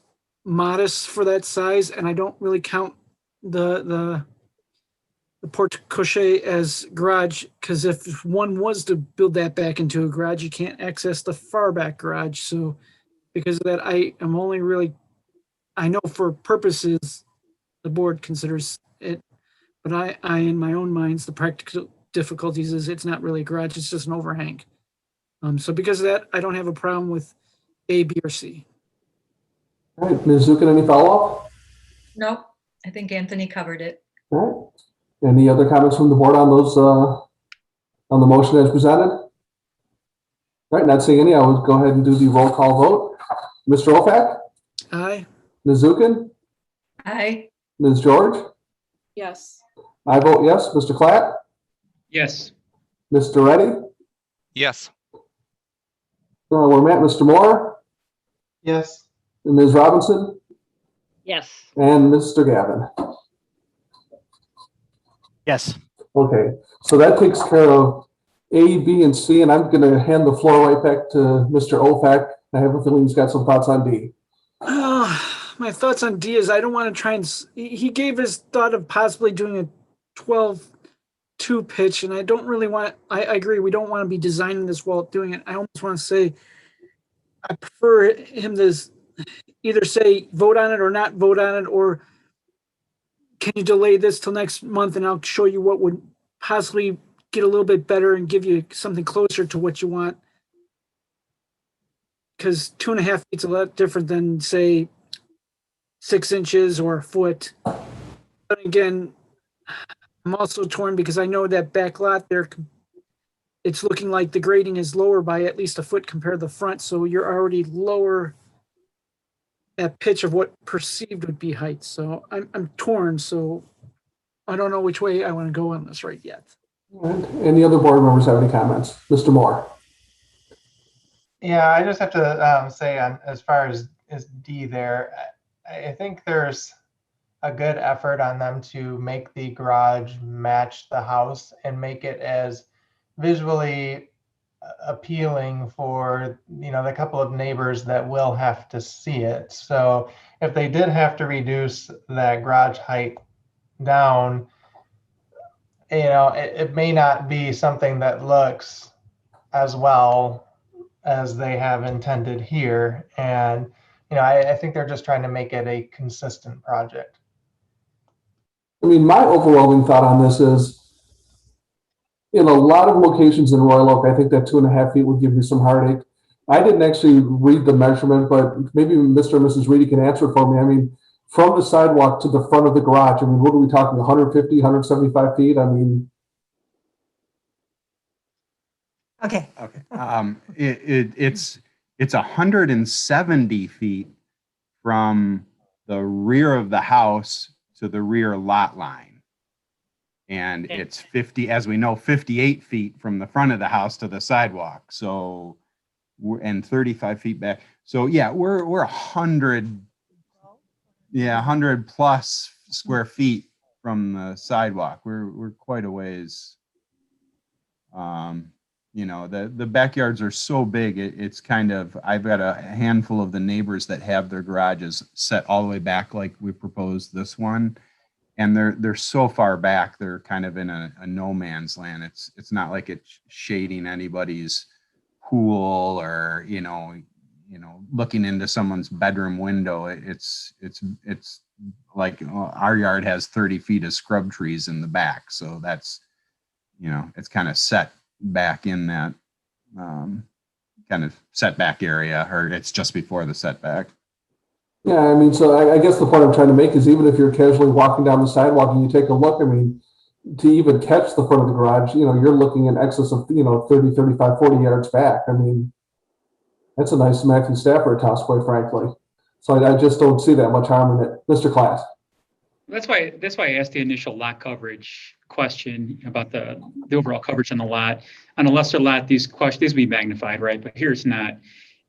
modest for that size, and I don't really count the porte cochere as garage, because if one was to build that back into a garage, you can't access the far back garage. So because of that, I am only really, I know for purposes the board considers it, but I in my own minds, the practical difficulties is it's not really a garage, it's just an overhang. So because of that, I don't have a problem with A, B, or C. All right, Ms. Zukin, any follow-up? Nope, I think Anthony covered it. All right. Any other comments from the board on those, on the motion as presented? All right, not seeing any, I would go ahead and do the roll call vote. Mr. Ofak? Aye. Ms. Zukin? Aye. Ms. George? Yes. I vote yes. Mr. Klatt? Yes. Mr. Reddy? Yes. We're met. Mr. Moore? Yes. And Ms. Robinson? Yes. And Mr. Gavin? Yes. Okay, so that takes care of A, B, and C, and I'm going to hand the floor right back to Mr. Ofak. I have a feeling he's got some thoughts on D. My thoughts on D is I don't want to try and, he gave his thought of possibly doing a 12-2 pitch, and I don't really want, I agree, we don't want to be designing this while doing it. I almost want to say, I prefer him to either say vote on it or not vote on it, or can you delay this till next month and I'll show you what would possibly get a little bit better and give you something closer to what you want. Because 2.5 feet is a lot different than, say, 6 inches or a foot. But again, I'm also torn because I know that back lot there, it's looking like the grading is lower by at least a foot compared to the front. So you're already lower at pitch of what perceived would be height. So I'm torn. So I don't know which way I want to go on this right yet. All right. Any other board members have any comments? Mr. Moore? Yeah, I just have to say on as far as D there, I think there's a good effort on them to make the garage match the house and make it as visually appealing for, you know, the couple of neighbors that will have to see it. So if they did have to reduce that garage height down, you know, it may not be something that looks as well as they have intended here. And, you know, I think they're just trying to make it a consistent project. I mean, my overwhelming thought on this is, in a lot of locations in Royal Oak, I think that 2.5 feet would give you some heartache. I didn't actually read the measurement, but maybe Mr. and Mrs. Reedy can answer for me. I mean, from the sidewalk to the front of the garage, I mean, what are we talking, 150, 175 feet? I mean, Okay. Okay. It's 170 feet from the rear of the house to the rear lot line. And it's 50, as we know, 58 feet from the front of the house to the sidewalk. So and 35 feet back. So yeah, we're 100, 100 plus square feet from the sidewalk. We're quite a ways. The backyards are so big. It's kind of, I've got a handful of the neighbors that have their garages set all the way back like we proposed this one. And they're so far back, they're kind of in a no man's land. It's not like it's shading anybody's pool or looking into someone's bedroom window. It's like our yard has 30 feet of scrub trees in the back, so that's it's kind of set back in that kind of setback area, or it's just before the setback. yeah, I mean, so I guess the point I'm trying to make is even if you're casually walking down the sidewalk and you take a look, I mean, to even catch the front of the garage, you're looking in excess of, 30, 35, 40 yards back. I mean, that's a nice Matthew Stafford house, quite frankly. So I just don't see that much harm in it. Mr. Class. That's why I asked the initial lot coverage question about the overall coverage on the lot. On a lesser lot, these would be magnified, right? But here it's not.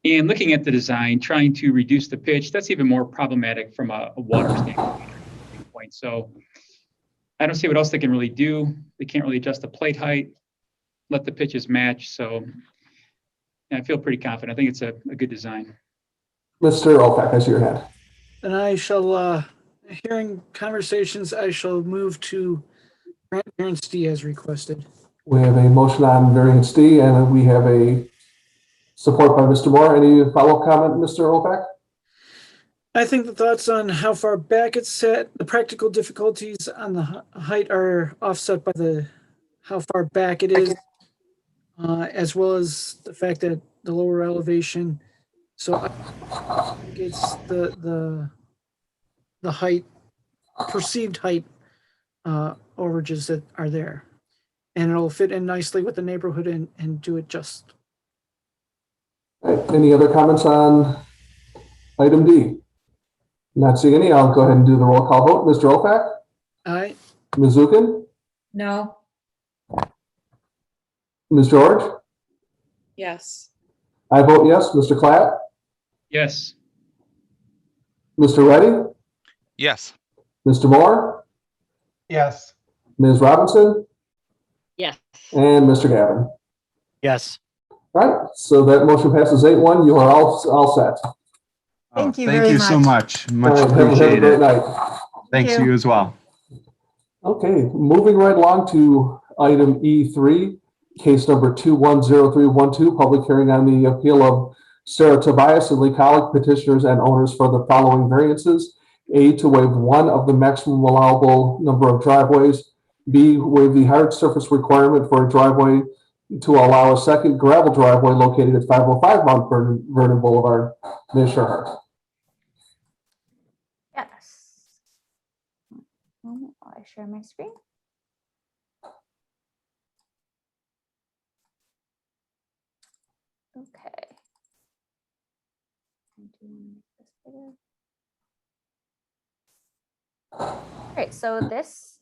And looking at the design, trying to reduce the pitch, that's even more problematic from a water standpoint. So I don't see what else they can really do. They can't really adjust the plate height, let the pitches match. So I feel pretty confident. I think it's a good design. Mr. Opek, I see your hand. And I shall, hearing conversations, I shall move to grant variance D as requested. We have a motion on variance D, and we have a support by Mr. Moore. Any follow-up comment, Mr. Opek? I think the thoughts on how far back it's set, the practical difficulties on the height are offset by how far back it is, as well as the fact that the lower elevation. So I think it's the height, perceived height overages that are there. And it'll fit in nicely with the neighborhood and do it just. Right. Any other comments on item D? Not seeing any. I'll go ahead and do the roll call vote. Mr. Opek? Aye. Ms. Zukin? No. Ms. George? Yes. I vote yes. Mr. Clapp? Yes. Mr. Reddy? Yes. Mr. Moore? Yes. Ms. Robinson? Yes. And Mr. Gavin? Yes. Right. So that motion passes 8-1. You are all set. Thank you Thank very you so much. much. Much Have a appreciated. great night. Thanks you. you as well. Okay, moving right along to item E3, case number 210312, public hearing on the appeal of Sarah Tobias and Lee Colick, petitioners and owners for the following variances. A, to waive one of the maximum allowable number of driveways. B, waive the hard surface requirement for a driveway to allow a second gravel driveway located at 505 Mount Vernon Boulevard. Ms. Sherhart. Yes. Moment while I share my screen. Okay. I do want to make this bigger. All right, so this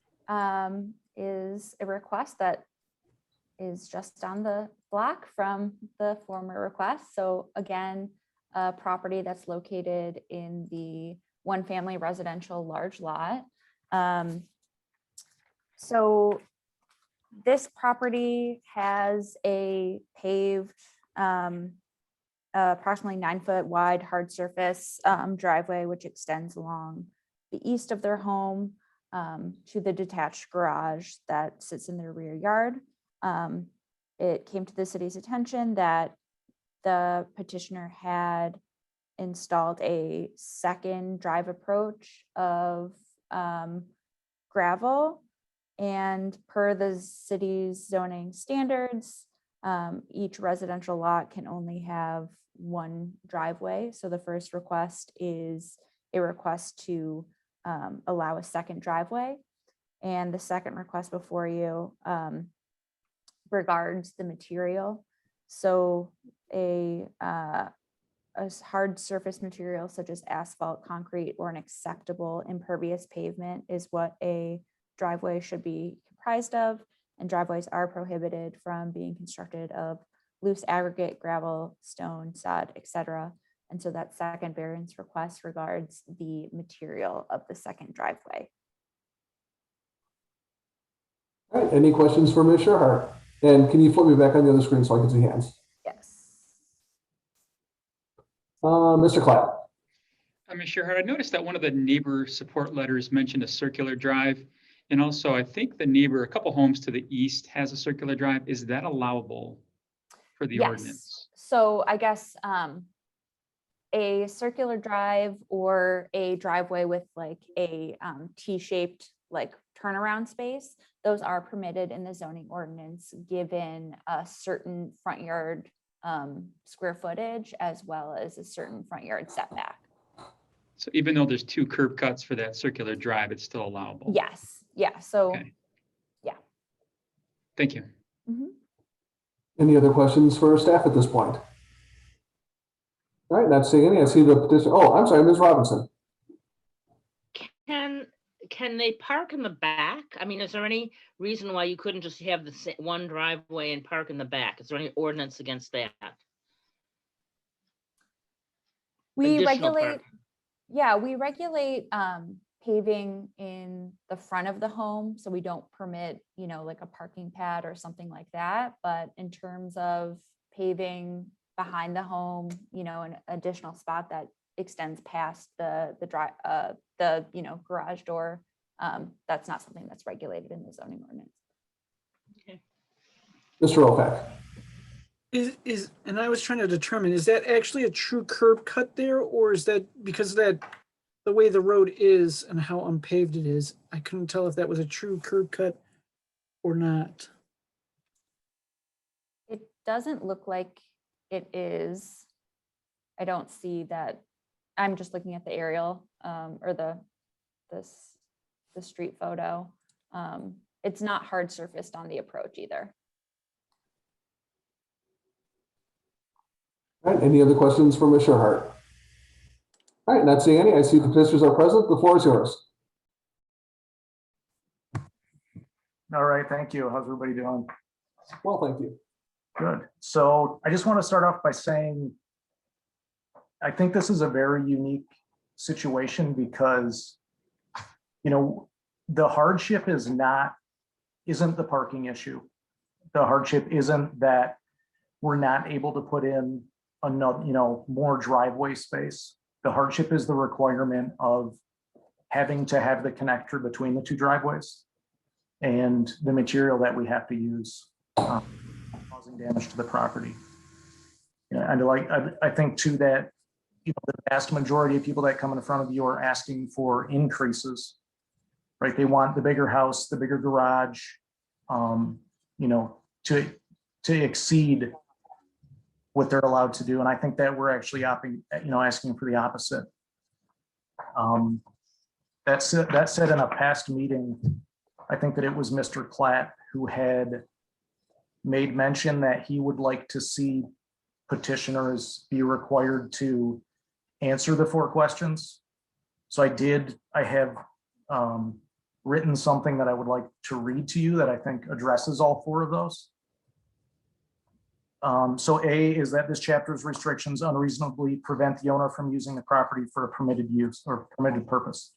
is a request that is just down the block from the former request. So again, a property that's located in the one family residential large lot. So this property has a paved, approximately 9-foot wide hard surface driveway, which extends along the east of their home to the detached garage that sits in their rear yard. It came to the city's attention that the petitioner had installed a second drive approach of gravel, and per the city's zoning standards, Each residential lot can only have one driveway. So the first request is a request to allow a second driveway. And the second request before you regards the material. So a hard surface material such as asphalt, concrete, or an acceptable impervious pavement is what a driveway should be comprised of. And driveways are prohibited from being constructed of loose aggregate, gravel, stone, sod, etc. And so that second variance request regards the material of the second driveway. All right, any questions for Ms. Sherhart? And can you flip me back on the other screen so I can see hands? Yes. Mr. Clapp. I'm sure. I noticed that one of the neighbor support letters mentioned a circular drive. And also, I think the neighbor, a couple homes to the east, has a circular drive. Is that allowable for the ordinance? So I guess a circular drive or a driveway with like a T-shaped like turnaround space, those are permitted in the zoning ordinance given a certain front yard square footage as well as a certain front yard setback. So even though there's 2 curb cuts for that circular drive, it's still allowable? Yes. Yeah. So, Okay. yeah. Thank you. Mm-hmm. Any other questions for staff at this point? All right, not seeing any. I see the petition. Oh, I'm sorry, Ms. Robinson. Can they park in the back? I mean, is there any reason why you couldn't just have the one driveway and park in the back? Is there any ordinance against that? We Additional regulate, park. yeah, we regulate paving in the front of the home. So we don't permit, you know, like a parking pad or something like that. But in terms of paving behind the home, you know, an additional spot that extends past the you know, garage door, that's not something that's regulated in the zoning ordinance. Okay. Mr. Opak. Is and I was trying to determine, is that actually a true curb cut there, or is that because of that the way the road is and how unpaved it is? I couldn't tell if that was a true curb cut or not. It doesn't look like it is. I don't see that. I'm just looking at the aerial or the street photo. It's not hard surfaced on the approach either. All right, any other questions for Ms. Sherhart? All right, not seeing any. I see the petitioners are present. The floor is yours. All right, thank you. How's everybody doing? Well, thank you. Good. So I just want to start off by saying, I think this is a very unique situation because, you know, the hardship isn't the parking issue. The hardship isn't that we're not able to put in another, you know, more driveway space. The hardship is the requirement of having to have the connector between the 2 driveways and the material that we have to use, causing damage to the property. Yeah, and I think too that, you know, the vast majority of people that come in front of you are asking for increases, right? They want the bigger house, the bigger garage, you know, to exceed what they're allowed to do. And I think that we're actually asking for the opposite. That said, in a past meeting, I think that it was Mr. Klatt who had made mention that he would like to see petitioners be required to answer the 4 questions. So I have written something that I would like to read to you that I think addresses all 4 of those. So A is that this chapter's restrictions unreasonably prevent the owner from using the property for a permitted use or permitted purpose.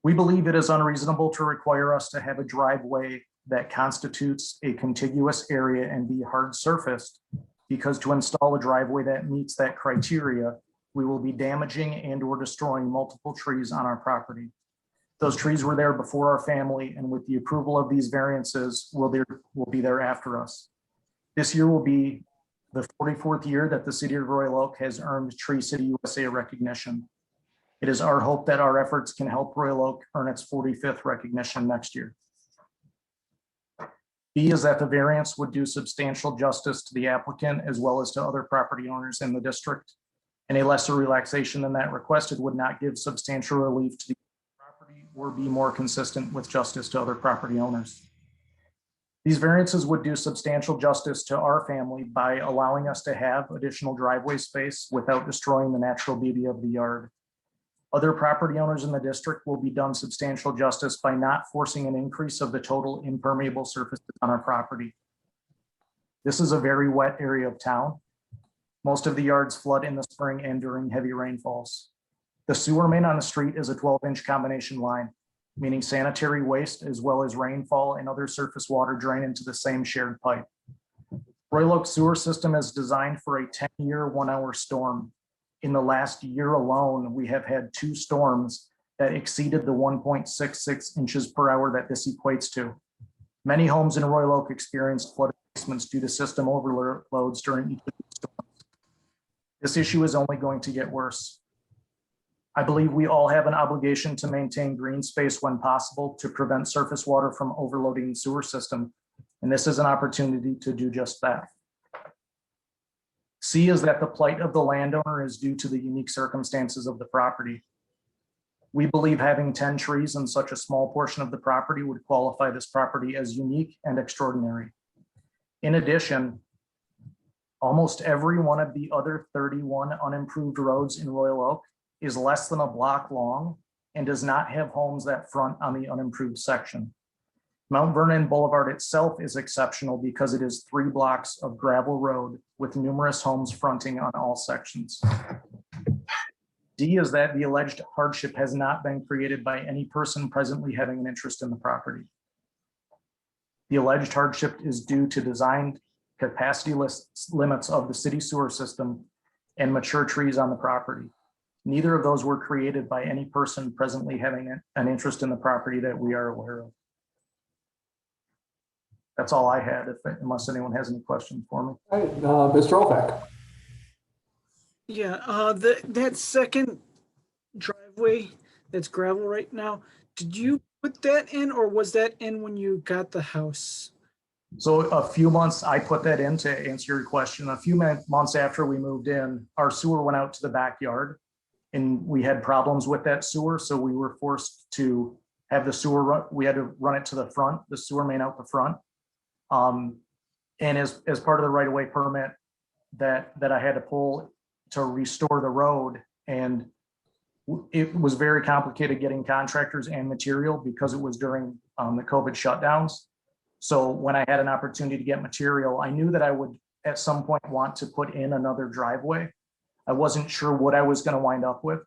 We believe it is unreasonable to require us to have a driveway that constitutes a contiguous area and be hard surfaced, because to install a driveway that meets that criteria, we will be damaging and or destroying multiple trees on our property. Those trees were there before our family, and with the approval of these variances, will be there after us. This year will be the 44th year that the city of Royal Oak has earned Tree City USA recognition. It is our hope that our efforts can help Royal Oak earn its 45th recognition next year. B is that the variance would do substantial justice to the applicant as well as to other property owners in the district. And a lesser relaxation than that requested would not give substantial relief to the property or be more consistent with justice to other property owners. These variances would do substantial justice to our family by allowing us to have additional driveway space without destroying the natural beauty of the yard. Other property owners in the district will be done substantial justice by not forcing an increase of the total impermeable surfaces on our property. This is a very wet area of town. Most of the yards flood in the spring and during heavy rainfalls. The sewer main on the street is a 12-inch combination line, meaning sanitary waste as well as rainfall and other surface water drain into the same shared pipe. Royal Oak sewer system is designed for a 10-year, 1-hour storm. In the last year alone, we have had 2 storms that exceeded the 1.66 inches per hour that this equates to. Many homes in Royal Oak experienced flooded basements due to system overloads during each of these storms. This issue is only going to get worse. I believe we all have an obligation to maintain green space when possible to prevent surface water from overloading the sewer system, and this is an opportunity to do just that. C is that the plight of the landowner is due to the unique circumstances of the property. We believe having 10 trees in such a small portion of the property would qualify this property as unique and extraordinary. In addition, almost every one of the other 31 unimproved roads in Royal Oak is less than a block long and does not have homes that front on the unimproved section. Mount Vernon Boulevard itself is exceptional because it is 3 blocks of gravel road with numerous homes fronting on all sections. D is that the alleged hardship has not been created by any person presently having an interest in the property. The alleged hardship is due to design capacity limits of the city sewer system and mature trees on the property. Neither of those were created by any person presently having an interest in the property that we are aware of. That's all I had, unless anyone has any questions for me. All right, Mr. Oak. Yeah, that second driveway that's gravel right now, did you put that in or was that in when you got the house? So a few months, I put that in to answer your question. A few months after we moved in, our sewer went out to the backyard and we had problems with that sewer. So we were forced to have the sewer run. We had to run it to the front, the sewer main out the front. And as part of the right-of-way permit that I had to pull to restore the road, and it was very complicated getting contractors and material because it was during the COVID shutdowns. So when I had an opportunity to get material, I knew that I would at some point want to put in another driveway. I wasn't sure what I was going to wind up with.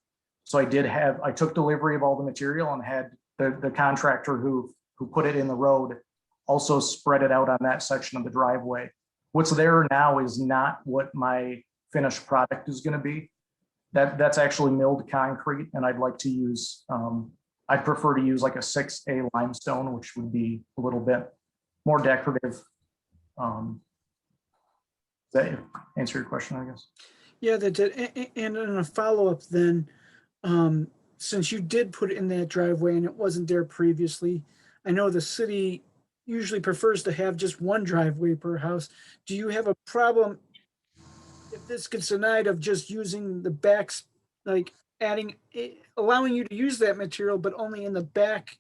So I took delivery of all the material and had the contractor who put it in the road also spread it out on that section of the driveway. What's there now is not what my finished product is going to be. That's actually milled concrete, and I'd like to use, I'd prefer to use like a 6A limestone, which would be a little bit more decorative. Does that answer your question, I guess? Yeah, that did. And in a follow-up then, since you did put it in that driveway and it wasn't there previously, I know the city usually prefers to have just one driveway per house. Do you have a problem if this gets denied of just using the backs, like allowing you to use that material, but only in the back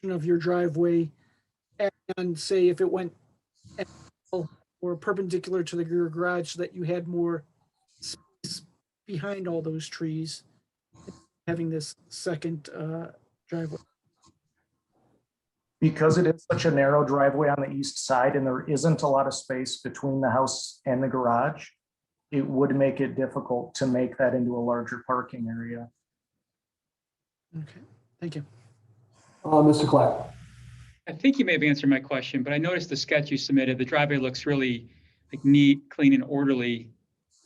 of your driveway, and say if it went or perpendicular to your garage so that you had more space behind all those trees, having this second driveway? Because it is such a narrow driveway on the east side and there isn't a lot of space between the house and the garage, it would make it difficult to make that into a larger parking area. Okay, thank you. Mr. Clapp. I think you may have answered my question, but I noticed the sketch you submitted, the driveway looks really like neat, clean and orderly.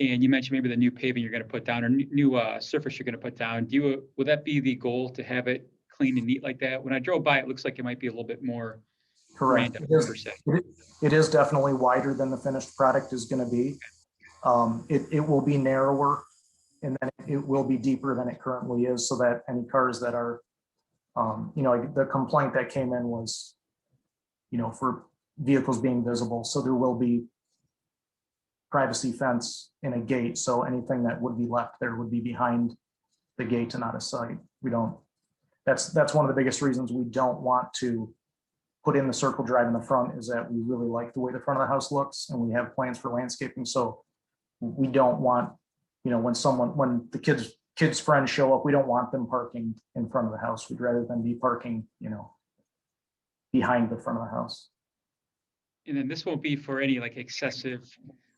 And you mentioned maybe the new paving you're going to put down or new surface you're going to put down. Would that be the goal, to have it clean and neat like that? When I drove by, it looks like it might be a little bit more. Correct. It is definitely wider than the finished product is going to be. It will be narrower, and then it will be deeper than it currently is, so that any cars that are, the complaint that came in was, for vehicles being visible. So there will be privacy fence and a gate. So anything that would be left there would be behind the gate and out of sight. We don't, that's one of the biggest reasons we don't want to put in the circle drive in the front, is that we really like the way the front of the house looks and we have plans for landscaping. So we don't want, when the kids' friends show up, we don't want them parking in front of the house. We'd rather than be parking, behind the front of the house. And then this won't be for any like excessive,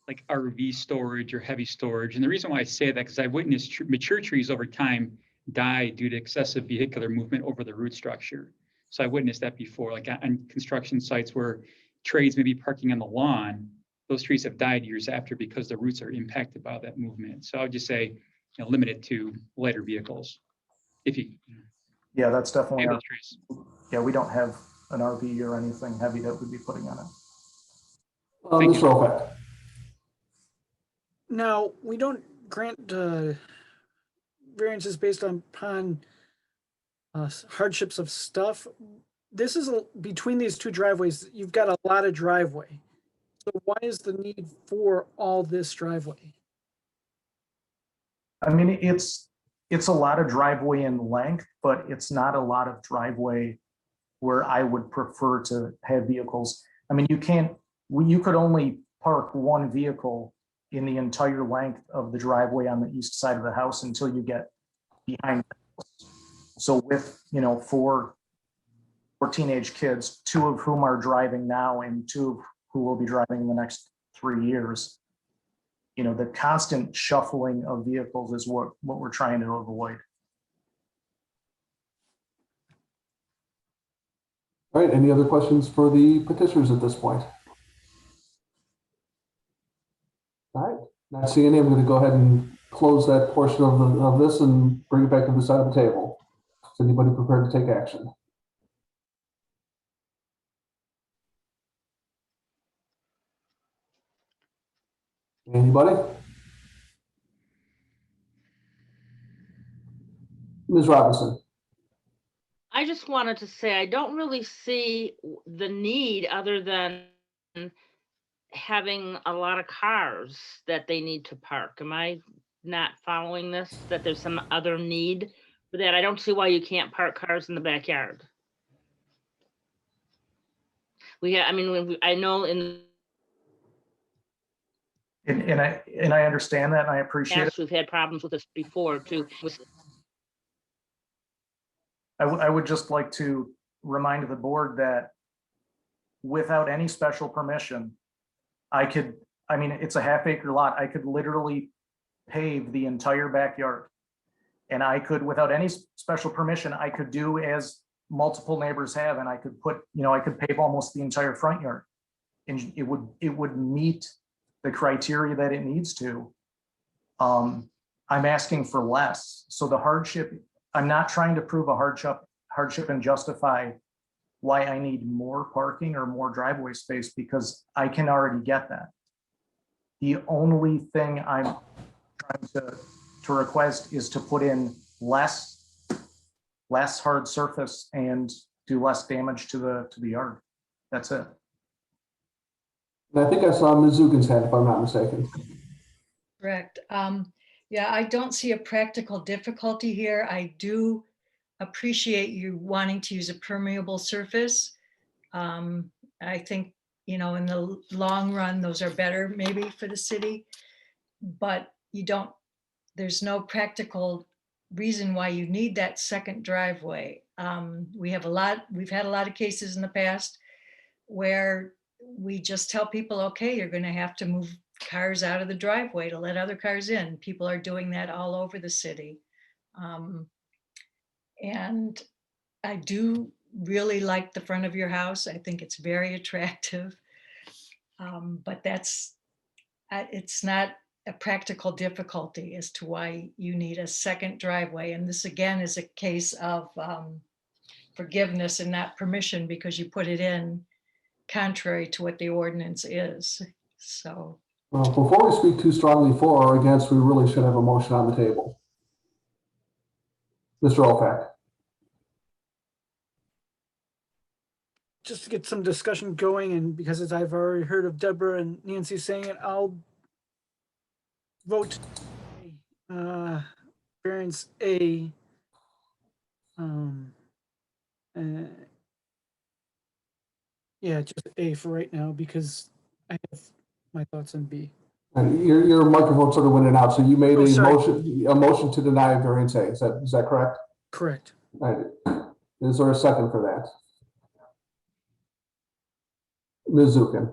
like RV storage or heavy storage. And the reason why I say that, because I've witnessed mature trees over time die due to excessive vehicular movement over the root structure. So I witnessed that before, like on construction sites where trades may be parking on the lawn, those trees have died years after because the roots are impacted by that movement. So I would just say, limit it to lighter vehicles. If you, Yeah, that's definitely, handle trees. Yeah, we don't have an RV or anything heavy that we'd be putting on it. Mr. Opec. Now, we don't grant variances based upon hardships of stuff. This is between these two driveways, you've got a lot of driveway. So why is the need for all this driveway? I mean, it's a lot of driveway in length, but it's not a lot of driveway where I would prefer to have vehicles. I mean, you could only park one vehicle in the entire length of the driveway on the east side of the house until you get behind the house. So with, four teenage kids, 2 of whom are driving now and 2 who will be driving in the next 3 years, the constant shuffling of vehicles is what we're trying to avoid. All right, any other questions for the petitioners at this point? All right, not seeing any, I'm going to go ahead and close that portion of this and bring it back to the side of the table. Is anybody prepared to take action? Anybody? Ms. Robinson. I just wanted to say, I don't really see the need other than having a lot of cars that they need to park. Am I not following this? That there's some other need for that? I don't see why you can't park cars in the backyard. I know in And I understand that and I appreciate it. past, we've had problems with this before too. I would just like to remind the board that without any special permission, it's a half-acre lot. I could literally pave the entire backyard. And I could, without any special permission, I could do as multiple neighbors have, and I could I could pave almost the entire front yard. And it would meet the criteria that it needs to. I'm asking for less. So the hardship, I'm not trying to prove a hardship and justify why I need more parking or more driveway space, because I can already get that. The only thing I'm trying to request is to put in less hard surface and do less damage to the yard. That's it. And I think I saw Ms. Zugan's hand, if I'm not mistaken. Correct. Yeah, I don't see a practical difficulty here. I do appreciate you wanting to use a permeable surface. I think, in the long run, those are better maybe for the city, but there's no practical reason why you need that second driveway. We've had a lot of cases in the past where we just tell people, okay, you're going to have to move cars out of the driveway to let other cars in. People are doing that all over the city. And I do really like the front of your house. I think it's very attractive. But it's not a practical difficulty as to why you need a second driveway. And this again is a case of forgiveness and not permission, because you put it in contrary to what the ordinance is. So. Well, before we speak too strongly for or against, we really should have a motion on the table. Mr. Opec. just to get some discussion going, and because as I've already heard of Deborah and Nancy saying it, I'll vote variance A. Uh, yeah, just A for right now because I have my thoughts on B. And your microphone sort of went in and out, so you made Oh, sorry. a motion to deny variance A. Is that correct? Correct. All right. Is there a second for that? Ms. Zukin.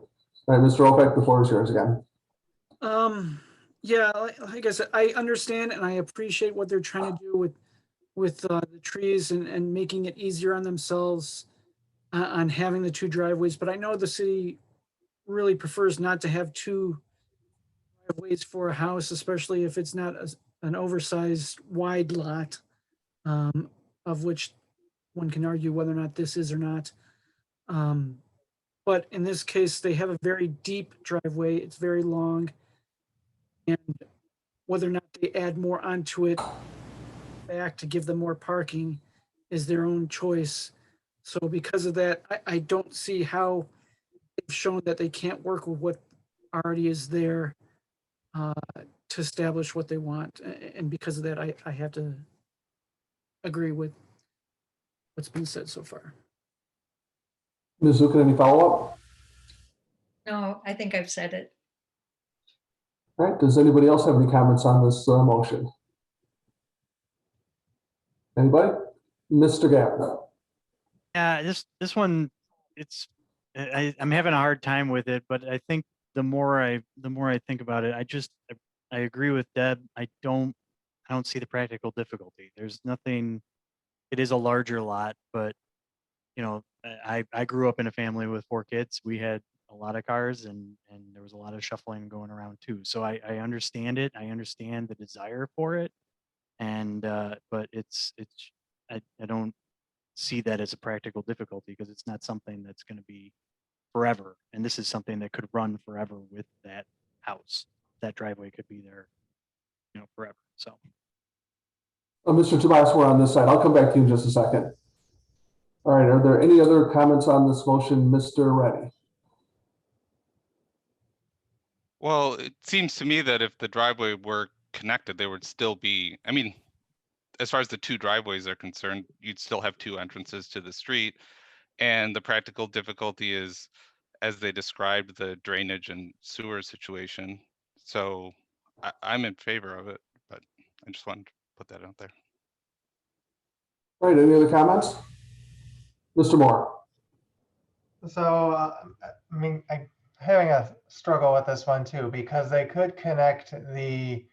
All right, Mr. Opek, the floor is yours again. Yeah, like I said, I understand and I appreciate what they're trying to do with the trees and making it easier on themselves on having the two driveways. But I know the city really prefers not to have two driveways for a house, especially if it's not an oversized wide lot, of which one can argue whether or not this is or not. But in this case, they have a very deep driveway. It's very long. And whether or not they add more onto it back to give them more parking is their own choice. So because of that, I don't see how they've shown that they can't work with what already is there to establish what they want. And because of that, I have to agree with what's been said so far. Ms. Zukin, any follow-up? No, I think I've said it. All right, does anybody else have any comments on this motion? Anybody? Mr. Gavin. Yeah, this one, I'm having a hard time with it, but I think the more I think about it, I agree with Deb. I don't see the practical difficulty. There's nothing. It is a larger lot, but I grew up in a family with 4 kids. We had a lot of cars and there was a lot of shuffling going around too. So I understand it. I understand the desire for it. And but I don't see that as a practical difficulty because it's not something that's going to be forever. And this is something that could run forever with that house. That driveway could be there, forever. So. Mr. Tobias, we're on this side. I'll come back to you in just a second. All right, are there any other comments on this motion, Mr. Reddy? Well, it seems to me that if the driveway were connected, there would still be, I mean, as far as the 2 driveways are concerned, you'd still have 2 entrances to the street. And the practical difficulty is, as they described, the drainage and sewer situation. So I'm in favor of it, but I just wanted to put that out there. All right, any other comments? Mr. Moore. So, I mean, I'm having a struggle with this one too, because they could connect the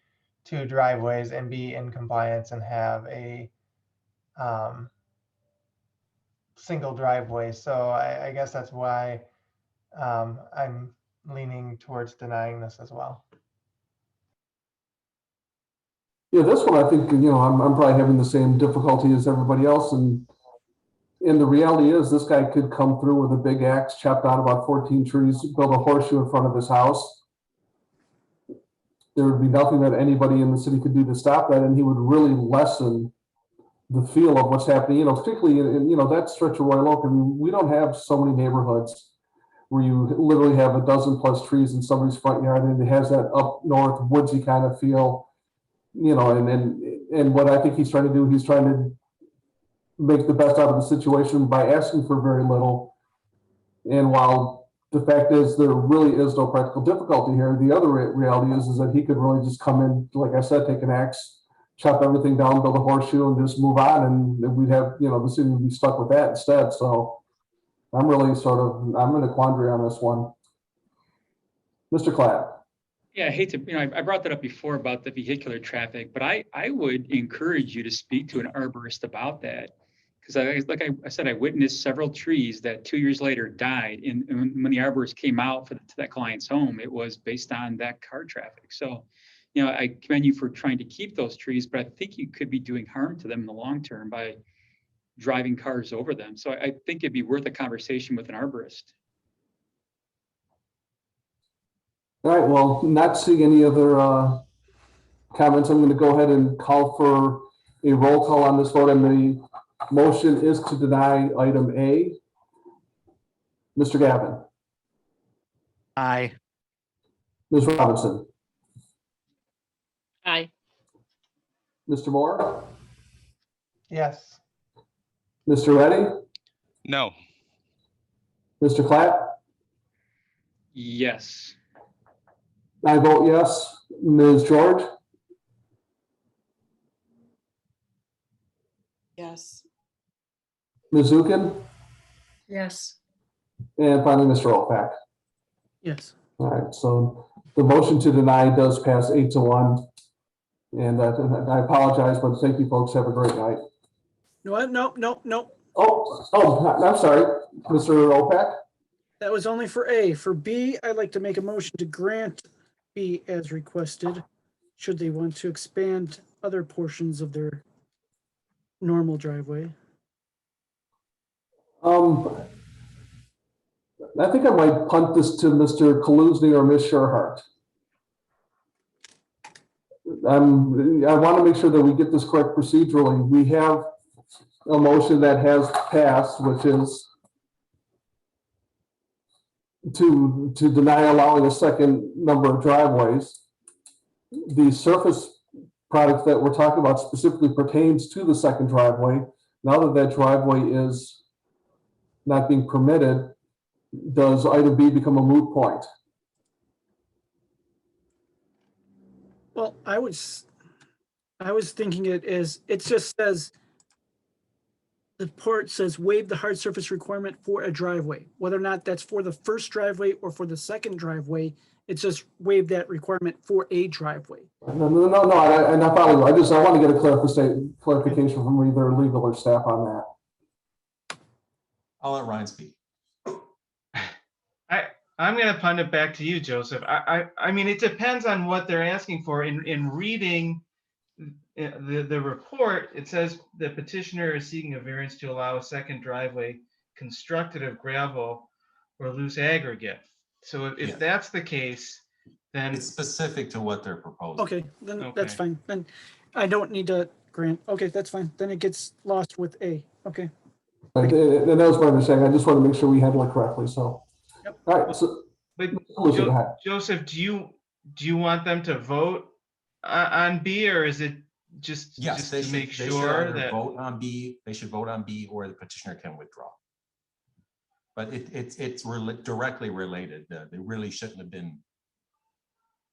2 driveways and be in compliance and have a single driveway. So I guess that's why I'm leaning towards denying this as well. Yeah, this one, I think, I'm probably having the same difficulty as everybody else. And the reality is this guy could come through with a big axe, chop down about 14 trees, build a horseshoe in front of his house. There would be nothing that anybody in the city could do to stop that. And he would really lessen the feel of what's happening, particularly in that stretch of Royal Oak. I mean, we don't have so many neighborhoods where you literally have a dozen plus trees in somebody's front yard, and it has that up north woodsy kind of feel, and what I think he's trying to do, he's trying to make the best out of the situation by asking for very little. And while the fact is there really is no practical difficulty here, the other reality is that he could really just come in, like I said, take an axe, chop everything down, build a horseshoe, and just move on, and we'd have, the city would be stuck with that instead. So I'm really I'm in a quandary on this one. Mr. Clapp. Yeah, I hate to, I brought that up before about the vehicular traffic, but I would encourage you to speak to an arborist about that. Because I said, I witnessed several trees that 2 years later died. And when the arborist came out to that client's home, it was based on that car traffic. So, I commend you for trying to keep those trees, but I think you could be doing harm to them in the long term by driving cars over them. So I think it'd be worth a conversation with an arborist. All right, well, not seeing any other comments, I'm going to go ahead and call for a roll call on this vote. And the motion is to deny item A. Mr. Gavin, Aye. Ms. Robinson, Aye. Mr. Moore, Yes. Mr. Reddy, No. Mr. Clapp. Yes. I vote yes. Ms. George, Yes. Ms. Zukin, Yes. and finally, Mr. Opak. Yes. All right, so the motion to deny does pass 8-1. And I apologize, but thank you, folks. Have a great night. No, no. I'm sorry, Mr. Opak. That was only for A. For B, I'd like to make a motion to grant B as requested, should they want to expand other portions of their normal driveway. I think I might punt this to Mr. Kaluzny or Ms. Sherhart. I want to make sure that we get this correct procedurally. We have a motion that has passed, which is to deny allowing a second number of driveways. The surface product that we're talking about specifically pertains to the second driveway. Now that that driveway is not being permitted, does item B become a moot point? Well, I was thinking it just says, the port says waive the hard surface requirement for a driveway. Whether or not that's for the first driveway or for the second driveway, it's just waive that requirement for a driveway. No, I'm not following you. I want to get a clarification from either legal or staff on that. I'll let Ryan speak. I'm going to punt it back to you, Joseph. I mean, it depends on what they're asking for. In reading the report, it says the petitioner is seeking a variance to allow a second driveway constructed of gravel or loose aggregate. So if that's the case, then it's specific to what they're proposing. Okay, then that's fine. Then I don't need to grant. Okay, that's fine. Then it gets lost with A. Okay. And that was my understanding. I just want to make sure we handle it correctly. So, yep. All right. So, but Joseph, do you want them to vote on B, or is it just they to should, make they sure should that vote on B? They should vote on B, or the petitioner can withdraw. But it's directly related. They really shouldn't have been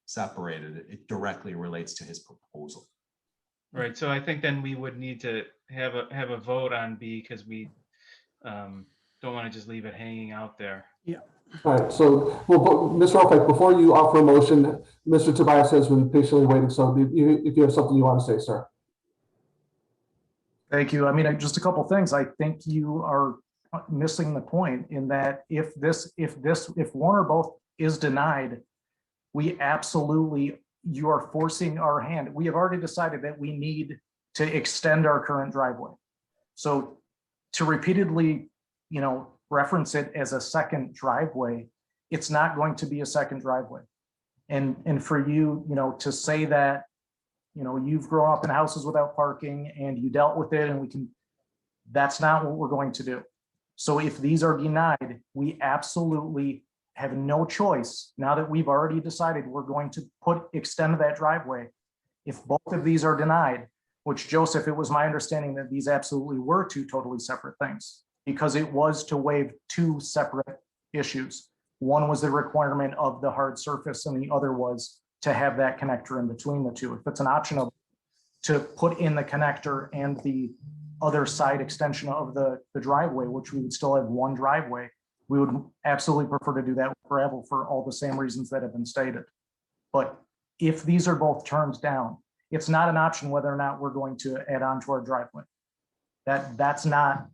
separated. It directly relates to his proposal. Right. So I think then we would need to have a vote on B, because we don't want to just leave it hanging out there. Yeah. All right. So, well, Mr. Opak, before you offer a motion, Mr. Tobias has been patiently waiting. So, if you have something you want to say, sir. Thank you. I mean, just a couple things. I think you are missing the point in that if one or both is denied, we absolutely, you are forcing our hand. We have already decided that we need to extend our current driveway. So to repeatedly, reference it as a second driveway, it's not going to be a second driveway. And for you, to say that, you've grown up in houses without parking and you dealt with it and that's not what we're going to do. So if these are denied, we absolutely have no choice. Now that we've already decided we're going to extend that driveway, if both of these are denied, which Joseph, it was my understanding that these absolutely were two totally separate things, because it was to waive two separate issues. One was the requirement of the hard surface and the other was to have that connector in between the two. If it's an option to put in the connector and the other side extension of the driveway, which we would still have one driveway, we would absolutely prefer to do that with gravel for all the same reasons that have been stated. But if these are both turned down, it's not an option whether or not we're going to add on to our driveway. That's not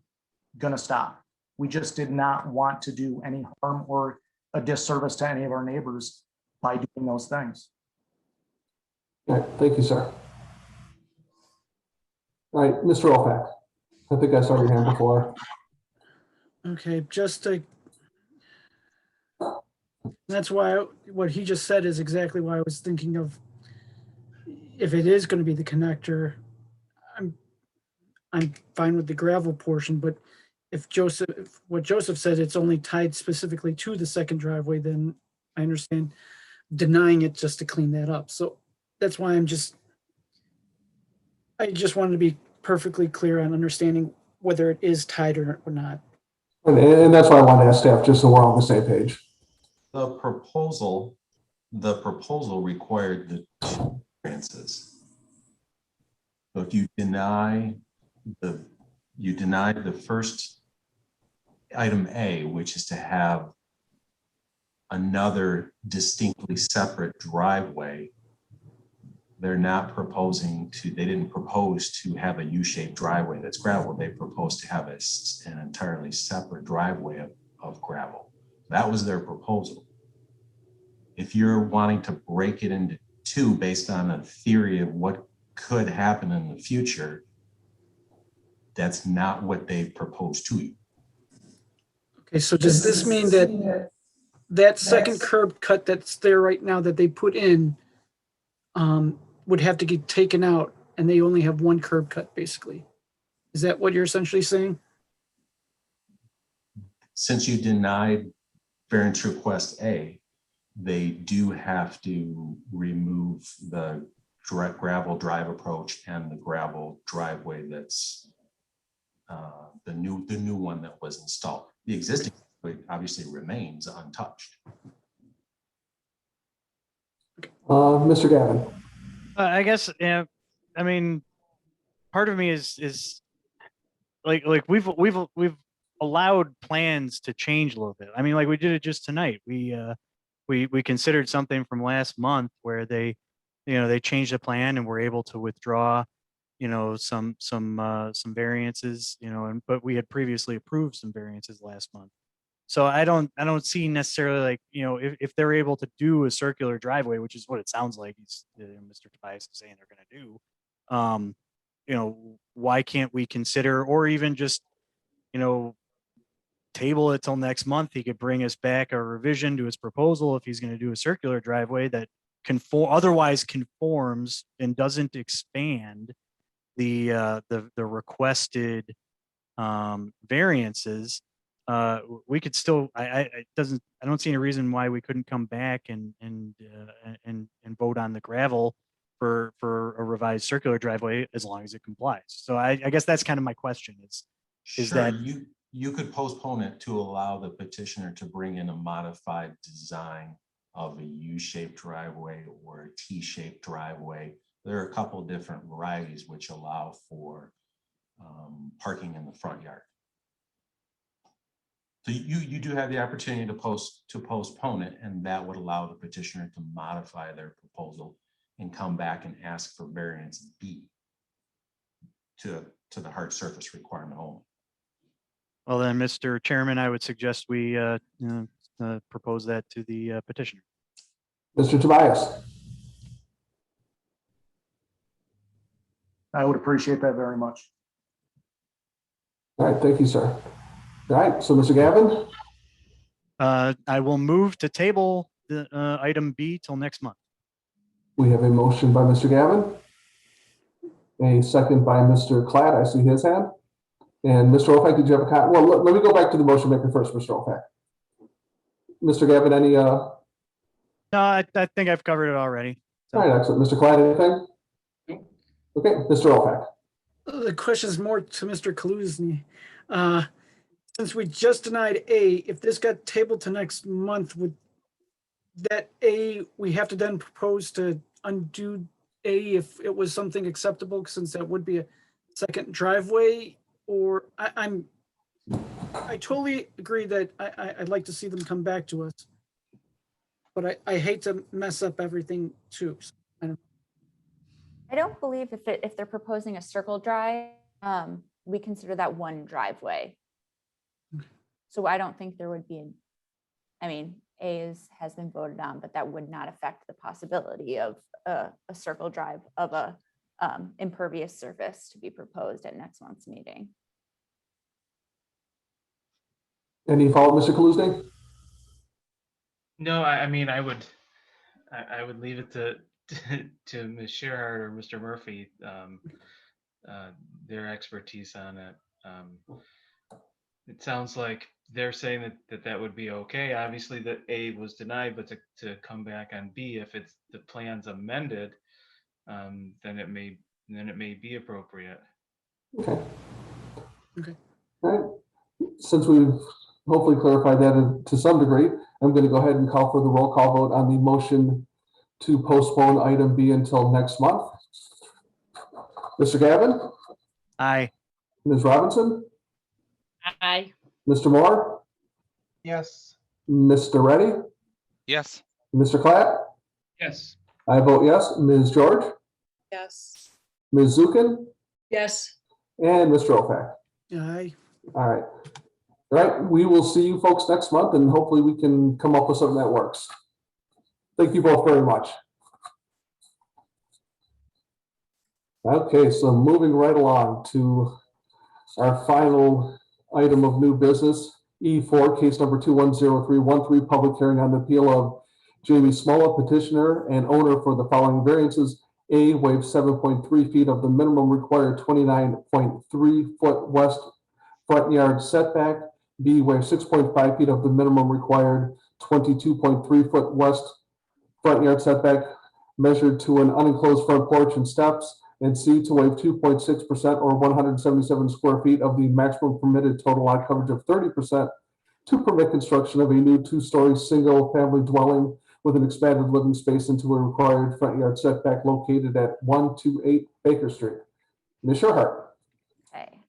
going to stop. We just did not want to do any harm or a disservice to any of our neighbors by doing those things. All right, thank you, sir. All right, Mr. Opak, I think I saw your hand before. Okay, that's why what he just said is exactly why I was thinking of, if it is going to be the connector, I'm fine with the gravel portion, but what Joseph said, it's only tied specifically to the second driveway, then I understand denying it just to clean that up. So that's why I just wanted to be perfectly clear on understanding whether it is tied or not. And that's why I wanted to ask staff, just so we're all on the same page. The proposal required the two variances. So if you deny the first item A, which is to have another distinctly separate driveway, they didn't propose to have a U-shaped driveway that's gravel. They proposed to have an entirely separate driveway of gravel. That was their proposal. If you're wanting to break it into two based on a theory of what could happen in the future, that's not what they proposed to you. Okay, so does this mean that second curb cut that's there right now that they put in would have to get taken out and they only have one curb cut basically? Is that what you're essentially saying? Since you denied variance request A, they do have to remove the direct gravel drive approach and the gravel driveway that's the new one that was installed. The existing obviously remains untouched. Mr. Gavin. I guess, yeah, I mean, part of me is like we've allowed plans to change a little bit. I mean, like we did it just tonight. We considered something from last month where they changed the plan and were able to withdraw, some variances, but we had previously approved some variances last month. So I don't see necessarily like, if they're able to do a circular driveway, which is what it sounds like Mr. Tobias is saying they're going to do. Why can't we consider, or even just, table it till next month? He could bring us back a revision to his proposal if he's going to do a circular driveway that otherwise conforms and doesn't expand the requested variances. We could still, I don't see any reason why we couldn't come back and vote on the gravel for a revised circular driveway as long as it complies. So I guess that's kind of my question is Sure, that you could postpone it to allow the petitioner to bring in a modified design of a U-shaped driveway or a T-shaped driveway. There are a couple of different varieties which allow for parking in the front yard. So you do have the opportunity to postpone it, and that would allow the petitioner to modify their proposal and come back and ask for variance B to the hard surface requirement only. Well, then, Mr. Chairman, I would suggest we propose that to the petitioner. Mr. Tobias. I would appreciate that very much. All right, thank you, sir. All right, so Mr. Gavin. I will move to table the item B till next month. We have a motion by Mr. Gavin. A second by Mr. Klatt. I see his hand. And Mr. Ofak, did you have a comment? Well, let me go back to the motion maker first, Mr. Ofak. Mr. Gavin, any? No, I think I've covered it already. So. All right, excellent. Mr. Klatt, anything? Nope. Okay, Mr. Ofak. The question is more to Mr. Kaluzny. Since we just denied A, if this got tabled to next month, would that A, we have to then propose to undo A if it was something acceptable, since that would be a second driveway? Or I totally agree that I'd like to see them come back to us, but I hate to mess up everything too. So I don't believe if they're proposing a circle drive, we consider that one driveway. So I don't think there would be A has been voted on, but that would not affect the possibility of a circle drive of a impervious surface to be proposed at next month's meeting. Any follow-up, Mr. Kaluzny? No, I mean, I would leave it to Ms. Sherhart or Mr. Murphy, their expertise on it. it sounds like they're saying that would be okay. Obviously, that A was denied, but to come back on B, if it's the plan's amended, then it may be appropriate. Okay. Okay. All right. Since we've hopefully clarified that to some degree, I'm going to go ahead and call for the roll call vote on the motion to postpone item B until next month. Mr. Gavin? Aye. Ms. Robinson? Aye. Mr. Moore? Yes. Mr. Reddy? Yes. Mr. Clapp? Yes. I vote yes. Ms. George? Yes. Ms. Zukin? Yes. And Mr. Ofac. Aye. All right. All right. We will see you folks next month, and hopefully we can come up with something that works. Thank you both very much. Okay, so moving right along to our final item of new business, E4, case number 210313, public hearing on the appeal of Jamie Smolla, petitioner and owner for the following variances. A, waive 7.3 feet of the minimum required 29.3 foot west front yard setback. B, waive 6.5 feet of the minimum required 22.3 foot west front yard setback measured to an unenclosed front porch and steps. And C, to waive 2.6% or 177 square feet of the maximum permitted total lot coverage of 30% to permit construction of a new two-story single-family dwelling with an expanded living space into a required front yard setback located at 128 Baker Street. Ms. Sherhart. Okay.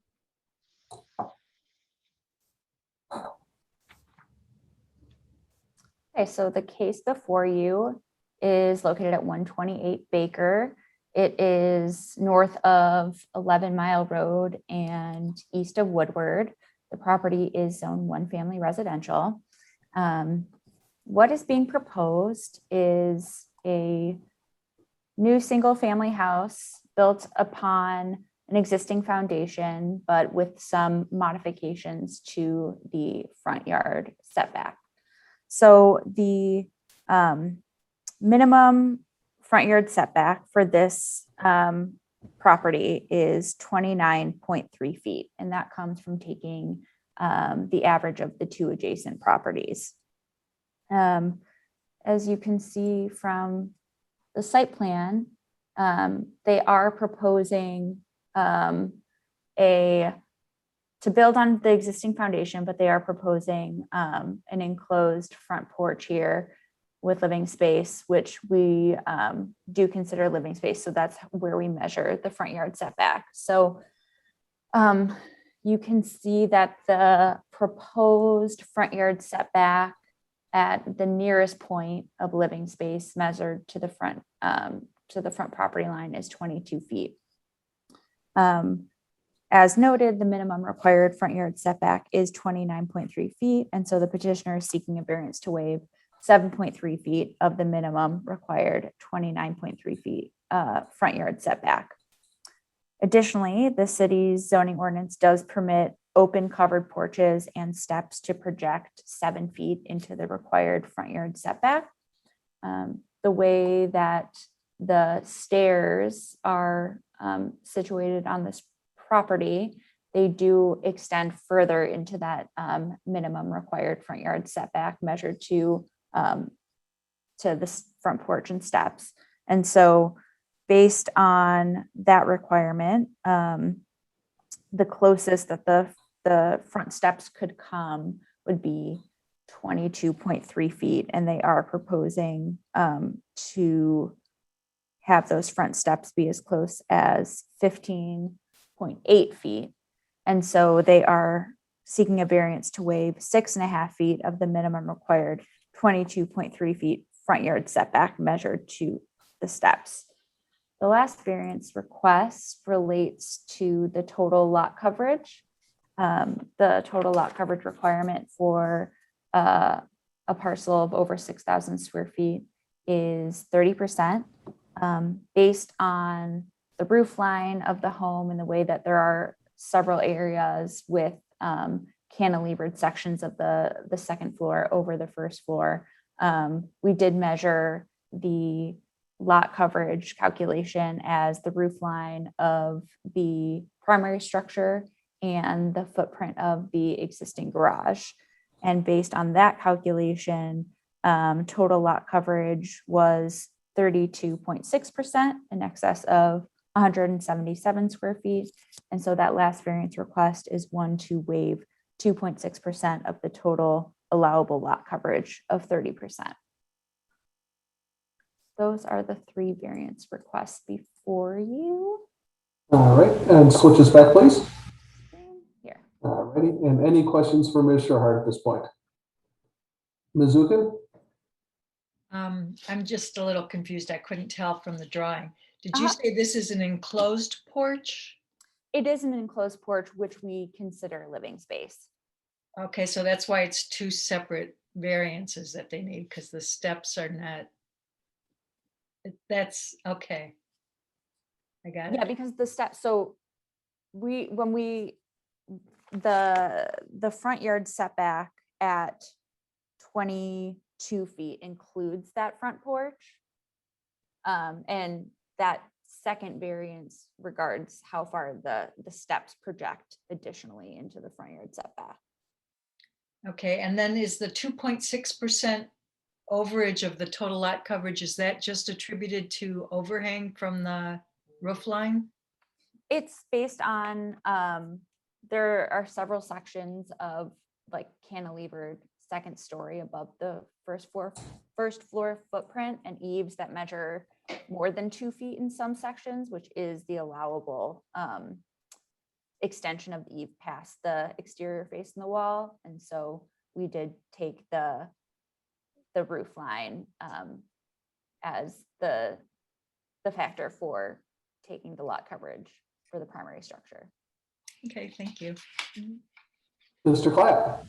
Okay, so the case before you is located at 128 Baker. It is north of 11 Mile Road and east of Woodward. The property is zone 1 family residential. What is being proposed is a new single family house built upon an existing foundation, but with some modifications to the front yard setback. So the minimum front yard setback for this property is 29.3 feet, and that comes from taking the average of the two adjacent properties. As you can see from the site plan, they are proposing to build on the existing foundation, but they are proposing an enclosed front porch here with living space, which we do consider living space. So that's where we measure the front yard setback. So you can see that the proposed front yard setback at the nearest point of living space measured to the front property line is 22 feet. As noted, the minimum required front yard setback is 29.3 feet. And so the petitioner is seeking a variance to waive 7.3 feet of the minimum required 29.3 feet front yard setback. Additionally, the city's zoning ordinance does permit open covered porches and steps to project 7 feet into the required front yard setback. The way that the stairs are situated on this property, they do extend further into that minimum required front yard setback measured to the front porch and steps. And so based on that requirement, the closest that the front steps could come would be 22.3 feet. And they are proposing to have those front steps be as close as 15.8 feet. And so they are seeking a variance to waive 6.5 feet of the minimum required 22.3 feet front yard setback measured to the steps. The last variance request relates to the total lot coverage. The total lot coverage requirement for a parcel of over 6,000 square feet is 30%. Based on the roof line of the home and the way that there are several areas with cantilevered sections of the second floor over the first floor, we did measure the lot coverage calculation as the roof line of the primary structure and the footprint of the existing garage. And based on that calculation, total lot coverage was 32.6%, in excess of 177 square feet. And so that last variance request is one to waive 2.6% of the total allowable lot coverage of 30%. Those are the 3 variance requests before you. All right, and switch us back, please. Here. All righty, and any questions for Ms. Sherhart at this point? Ms. Zukin? I'm just a little confused. I couldn't tell from the drawing. Did you say this is an enclosed porch? It is an enclosed porch, which we consider living space. Okay, so that's why it's 2 separate variances that they need, because the steps are not. That's okay. I got it. Yeah, because the steps, so the front yard setback at 22 feet includes that front porch. And that second variance regards how far the steps project additionally into the front yard setback. Okay, and then is the 2.6% overage of the total lot coverage, is that just attributed to overhang from the roof line? It's based on, there are several sections of like cantilevered second story above the first floor footprint and eaves that measure more than 2 feet in some sections, which is the allowable extension of the eave past the exterior face in the wall. And so we did take the roof line as the factor for taking the lot coverage for the primary structure. Okay, thank you. Mr. Clapp?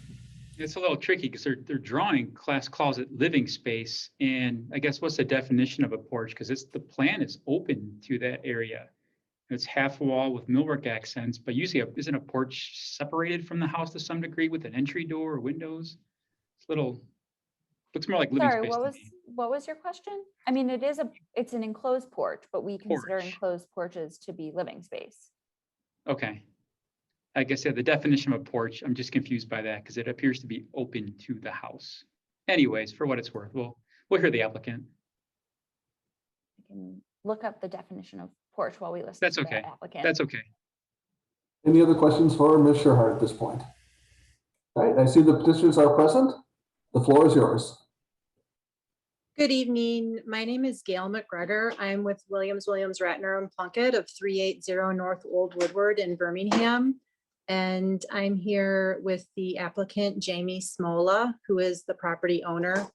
It's a little tricky because they're drawing class calls it living space. And I guess what's the definition of a porch? Because the plan is open to that area. It's half wall with millwork accents, but usually isn't a porch separated from the house to some degree with an entry door or windows? It's looks more like living Sorry, space. what was your question? I mean, it's an enclosed porch, but we consider enclosed porches to be living space. Okay. I guess, yeah, the definition of a porch, I'm just confused by that because it appears to be open to the house. Anyways, for what it's worth, we'll hear the applicant. I can look up the definition of porch while we listen That's to okay. the applicant. That's okay. Any other questions for Ms. Sherhart at this point? All right, I see the petitioners are present. The floor is yours. Good evening. My name is Gail McGregor. I'm with Williams, Ratner, and Plunkett of 380 North Old Woodward in Birmingham. And I'm here with the applicant, Jamie Smola, who is the property owner.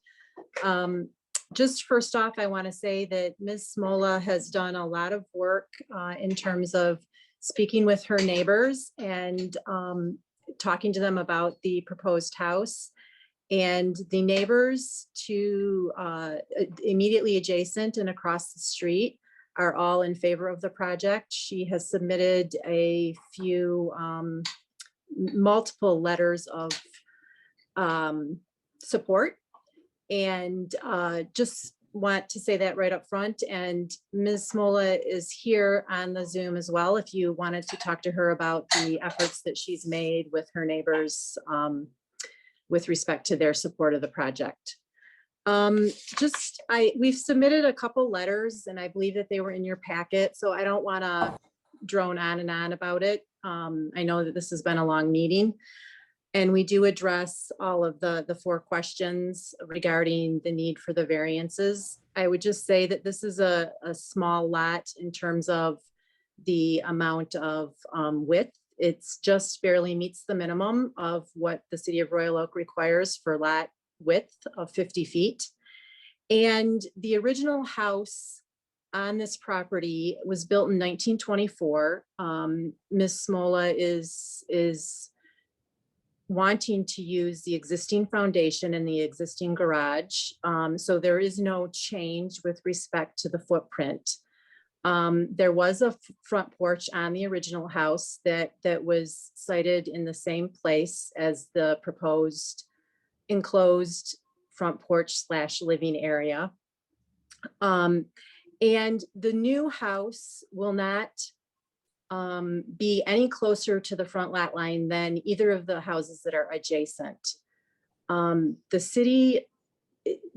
Just first off, I want to say that Ms. Smola has done a lot of work in terms of speaking with her neighbors and talking to them about the proposed house. And the neighbors to immediately adjacent and across the street are all in favor of the project. She has submitted a few multiple letters of support, and just want to say that right up front. And Ms. Smola is here on the Zoom as well if you wanted to talk to her about the efforts that she's made with her neighbors with respect to their support of the project. We've submitted a couple letters and I believe that they were in your packet, so I don't want to drone on and on about it. I know that this has been a long meeting and we do address all of the 4 questions regarding the need for the variances. I would just say that this is a small lot in terms of the amount of width. It's just barely meets the minimum of what the city of Royal Oak requires for lot width of 50 feet. And the original house on this property was built in 1924. Ms. Smola is wanting to use the existing foundation and the existing garage. So there is no change with respect to the footprint. There was a front porch on the original house that was sited in the same place as the proposed enclosed front porch / living area. And the new house will not be any closer to the front lot line than either of the houses that are adjacent. The city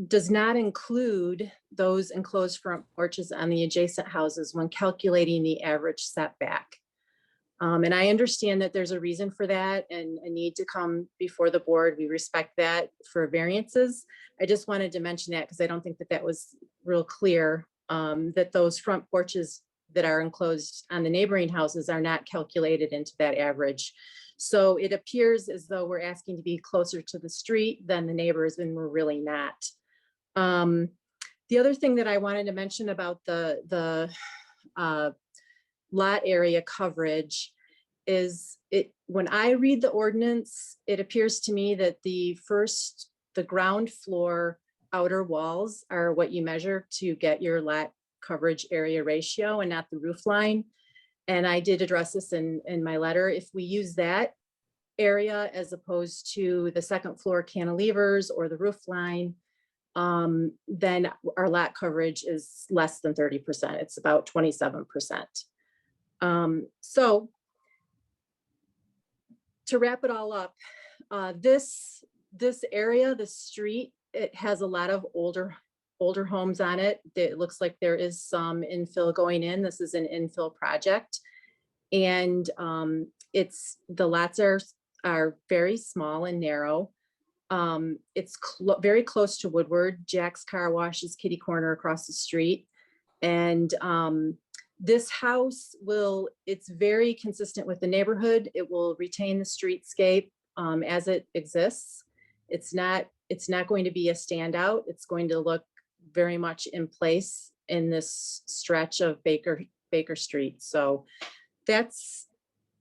does not include those enclosed front porches on the adjacent houses when calculating the average setback. And I understand that there's a reason for that and a need to come before the board. We respect that for variances. I just wanted to mention that because I don't think that that was real clear, that those front porches that are enclosed on the neighboring houses are not calculated into that average. So it appears as though we're asking to be closer to the street than the neighbors, and we're really not. The other thing that I wanted to mention about the lot area coverage is when I read the ordinance, it appears to me that the ground floor outer walls are what you measure to get your lot coverage area ratio and not the roof line. And I did address this in my letter. If we use that area as opposed to the second floor cantilevers or the roof line, then our lot coverage is less than 30%. It's about 27%. So to wrap it all up, this area, the street, it has a lot of older homes on it. It looks like there is some infill going in. This is an infill project. And the lots are very small and narrow. It's very close to Woodward. Jack's Car Wash is kitty corner across the street. And this house it's very consistent with the neighborhood. It will retain the streetscape as it exists. It's not going to be a standout. It's going to look very much in place in this stretch of Baker Street. So that's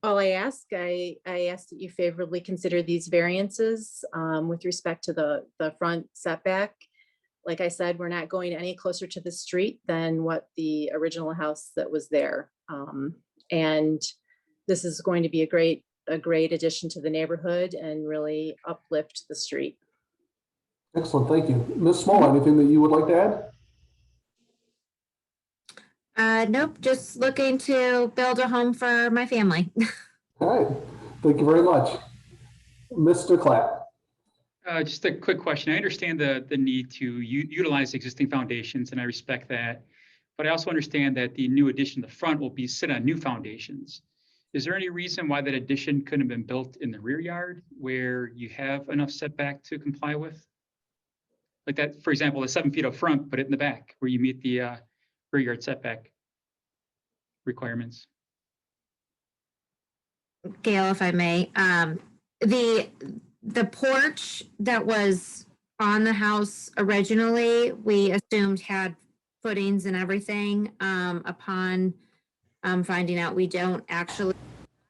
all I ask. I ask that you favorably consider these variances with respect to the front setback. Like I said, we're not going any closer to the street than what the original house that was there. And this is going to be a great addition to the neighborhood and really uplift the street. Excellent, thank you. Ms. Small, anything that you would like to add? Nope, just looking to build a home for my family. All right, thank you very much. Mr. Clapp. Just a quick question. I understand the need to utilize existing foundations, and I respect that. But I also understand that the new addition to the front will sit on new foundations. Is there any reason why that addition couldn't have been built in the rear yard where you have enough setback to comply with? Like that, for example, the 7 feet up front, put it in the back where you meet the rear yard setback requirements. Gail, if I may, the porch that was on the house originally, we assumed had footings and everything. Upon finding out we don't actually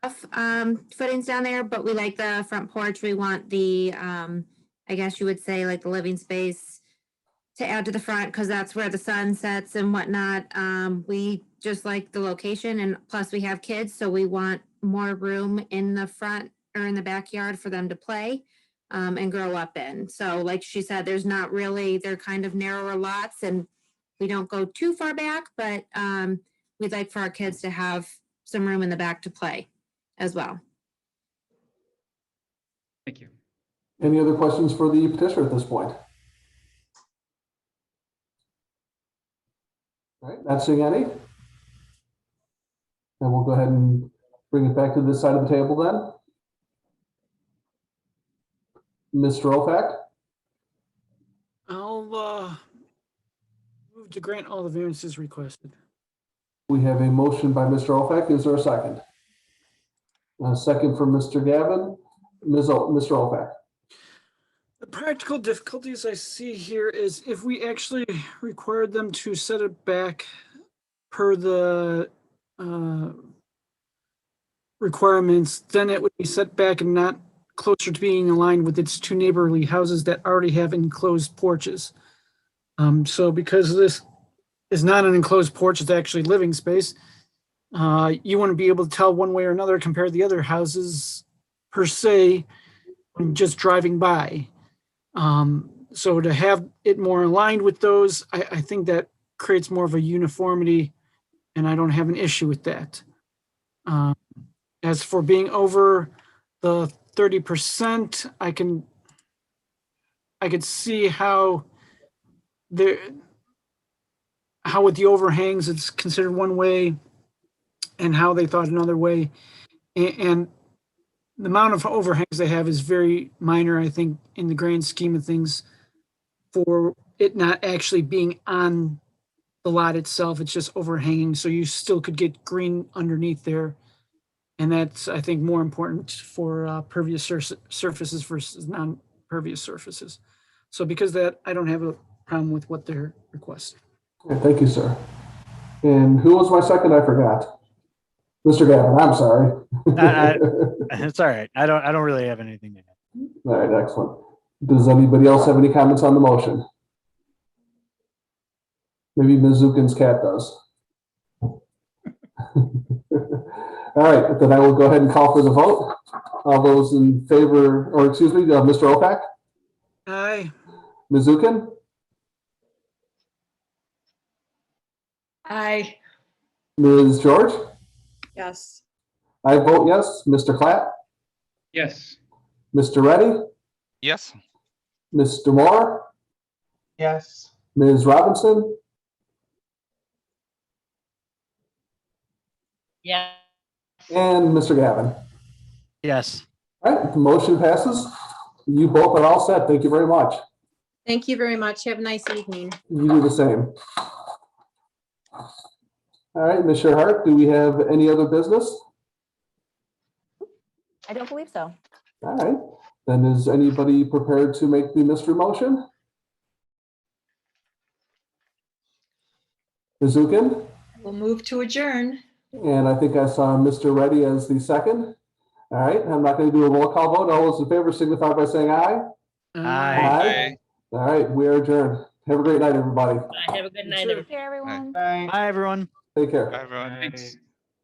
have footings down there, but we like the front porch. We want the, I guess you would say, like the living space to add to the front because that's where the sun sets and whatnot. We just like the location, and plus we have kids, so we want more room in the front or in the backyard for them to play and grow up in. So like she said, they're kind of narrower lots and we don't go too far back, but we'd like for our kids to have some room in the back to play as well. Thank you. Any other questions for the petitioner at this point? All right, not seeing any. And we'll go ahead and bring it back to this side of the table then. Mr. Ofac? I'll move to grant all the variances requested. We have a motion by Mr. Ofac. Is there a second? A second from Mr. Gavin. Mr. Ofac. The practical difficulties I see here is if we actually required them to set it back per the requirements, then it would be set back and not closer to being aligned with its two neighborly houses that already have enclosed porches. So because this is not an enclosed porch, it's actually living space, you wouldn't be able to tell one way or another compared to the other houses per se when just driving by. So to have it more aligned with those, I think that creates more of a uniformity, and I don't have an issue with that. As for being over the 30%, I could see how with the overhangs it's considered one way and how they thought another way. And the amount of overhangs they have is very minor, I think, in the grand scheme of things, for it not actually being on the lot itself. It's just overhanging, so you still could get green underneath there. And that's, I think, more important for pervious surfaces versus non-pervious surfaces. So because of that, I don't have a problem with what they're requesting. Okay, thank you, sir. And who was my second? I forgot. Mr. Gavin, I'm sorry. It's all right. I don't really have anything to add. All right, excellent. Does anybody else have any comments on the motion? Maybe Ms. Zukin's cat does. All right, then I will go ahead and call for the vote. All those in favor, or excuse me, Mr. Opak? Aye. Ms. Zukin? Aye. Ms. George? Yes. I vote yes. Mr. Clapp? Yes. Mr. Reddy? Yes. Mr. Moore? Yes. Ms. Robinson? Yeah. And Mr. Gavin? Yes. All right, the motion passes. You both are all set. Thank you very much. Thank you very much. Have a nice evening. You do the same. All right, Ms. Sherhart, do we have any other business? I don't believe so. All right, then is anybody prepared to make the mystery motion? Ms. Zukin? We'll move to adjourn. And I think I saw Mr. Reddy as the second. All right, I'm not going to do a roll call vote. All those in favor signify by saying aye. Aye. All right, we are adjourned. Have a great night, everybody. Have a good night, Sure. everyone. Hey, everyone. Bye. Bye, everyone. Take care. Bye, everyone. Thanks.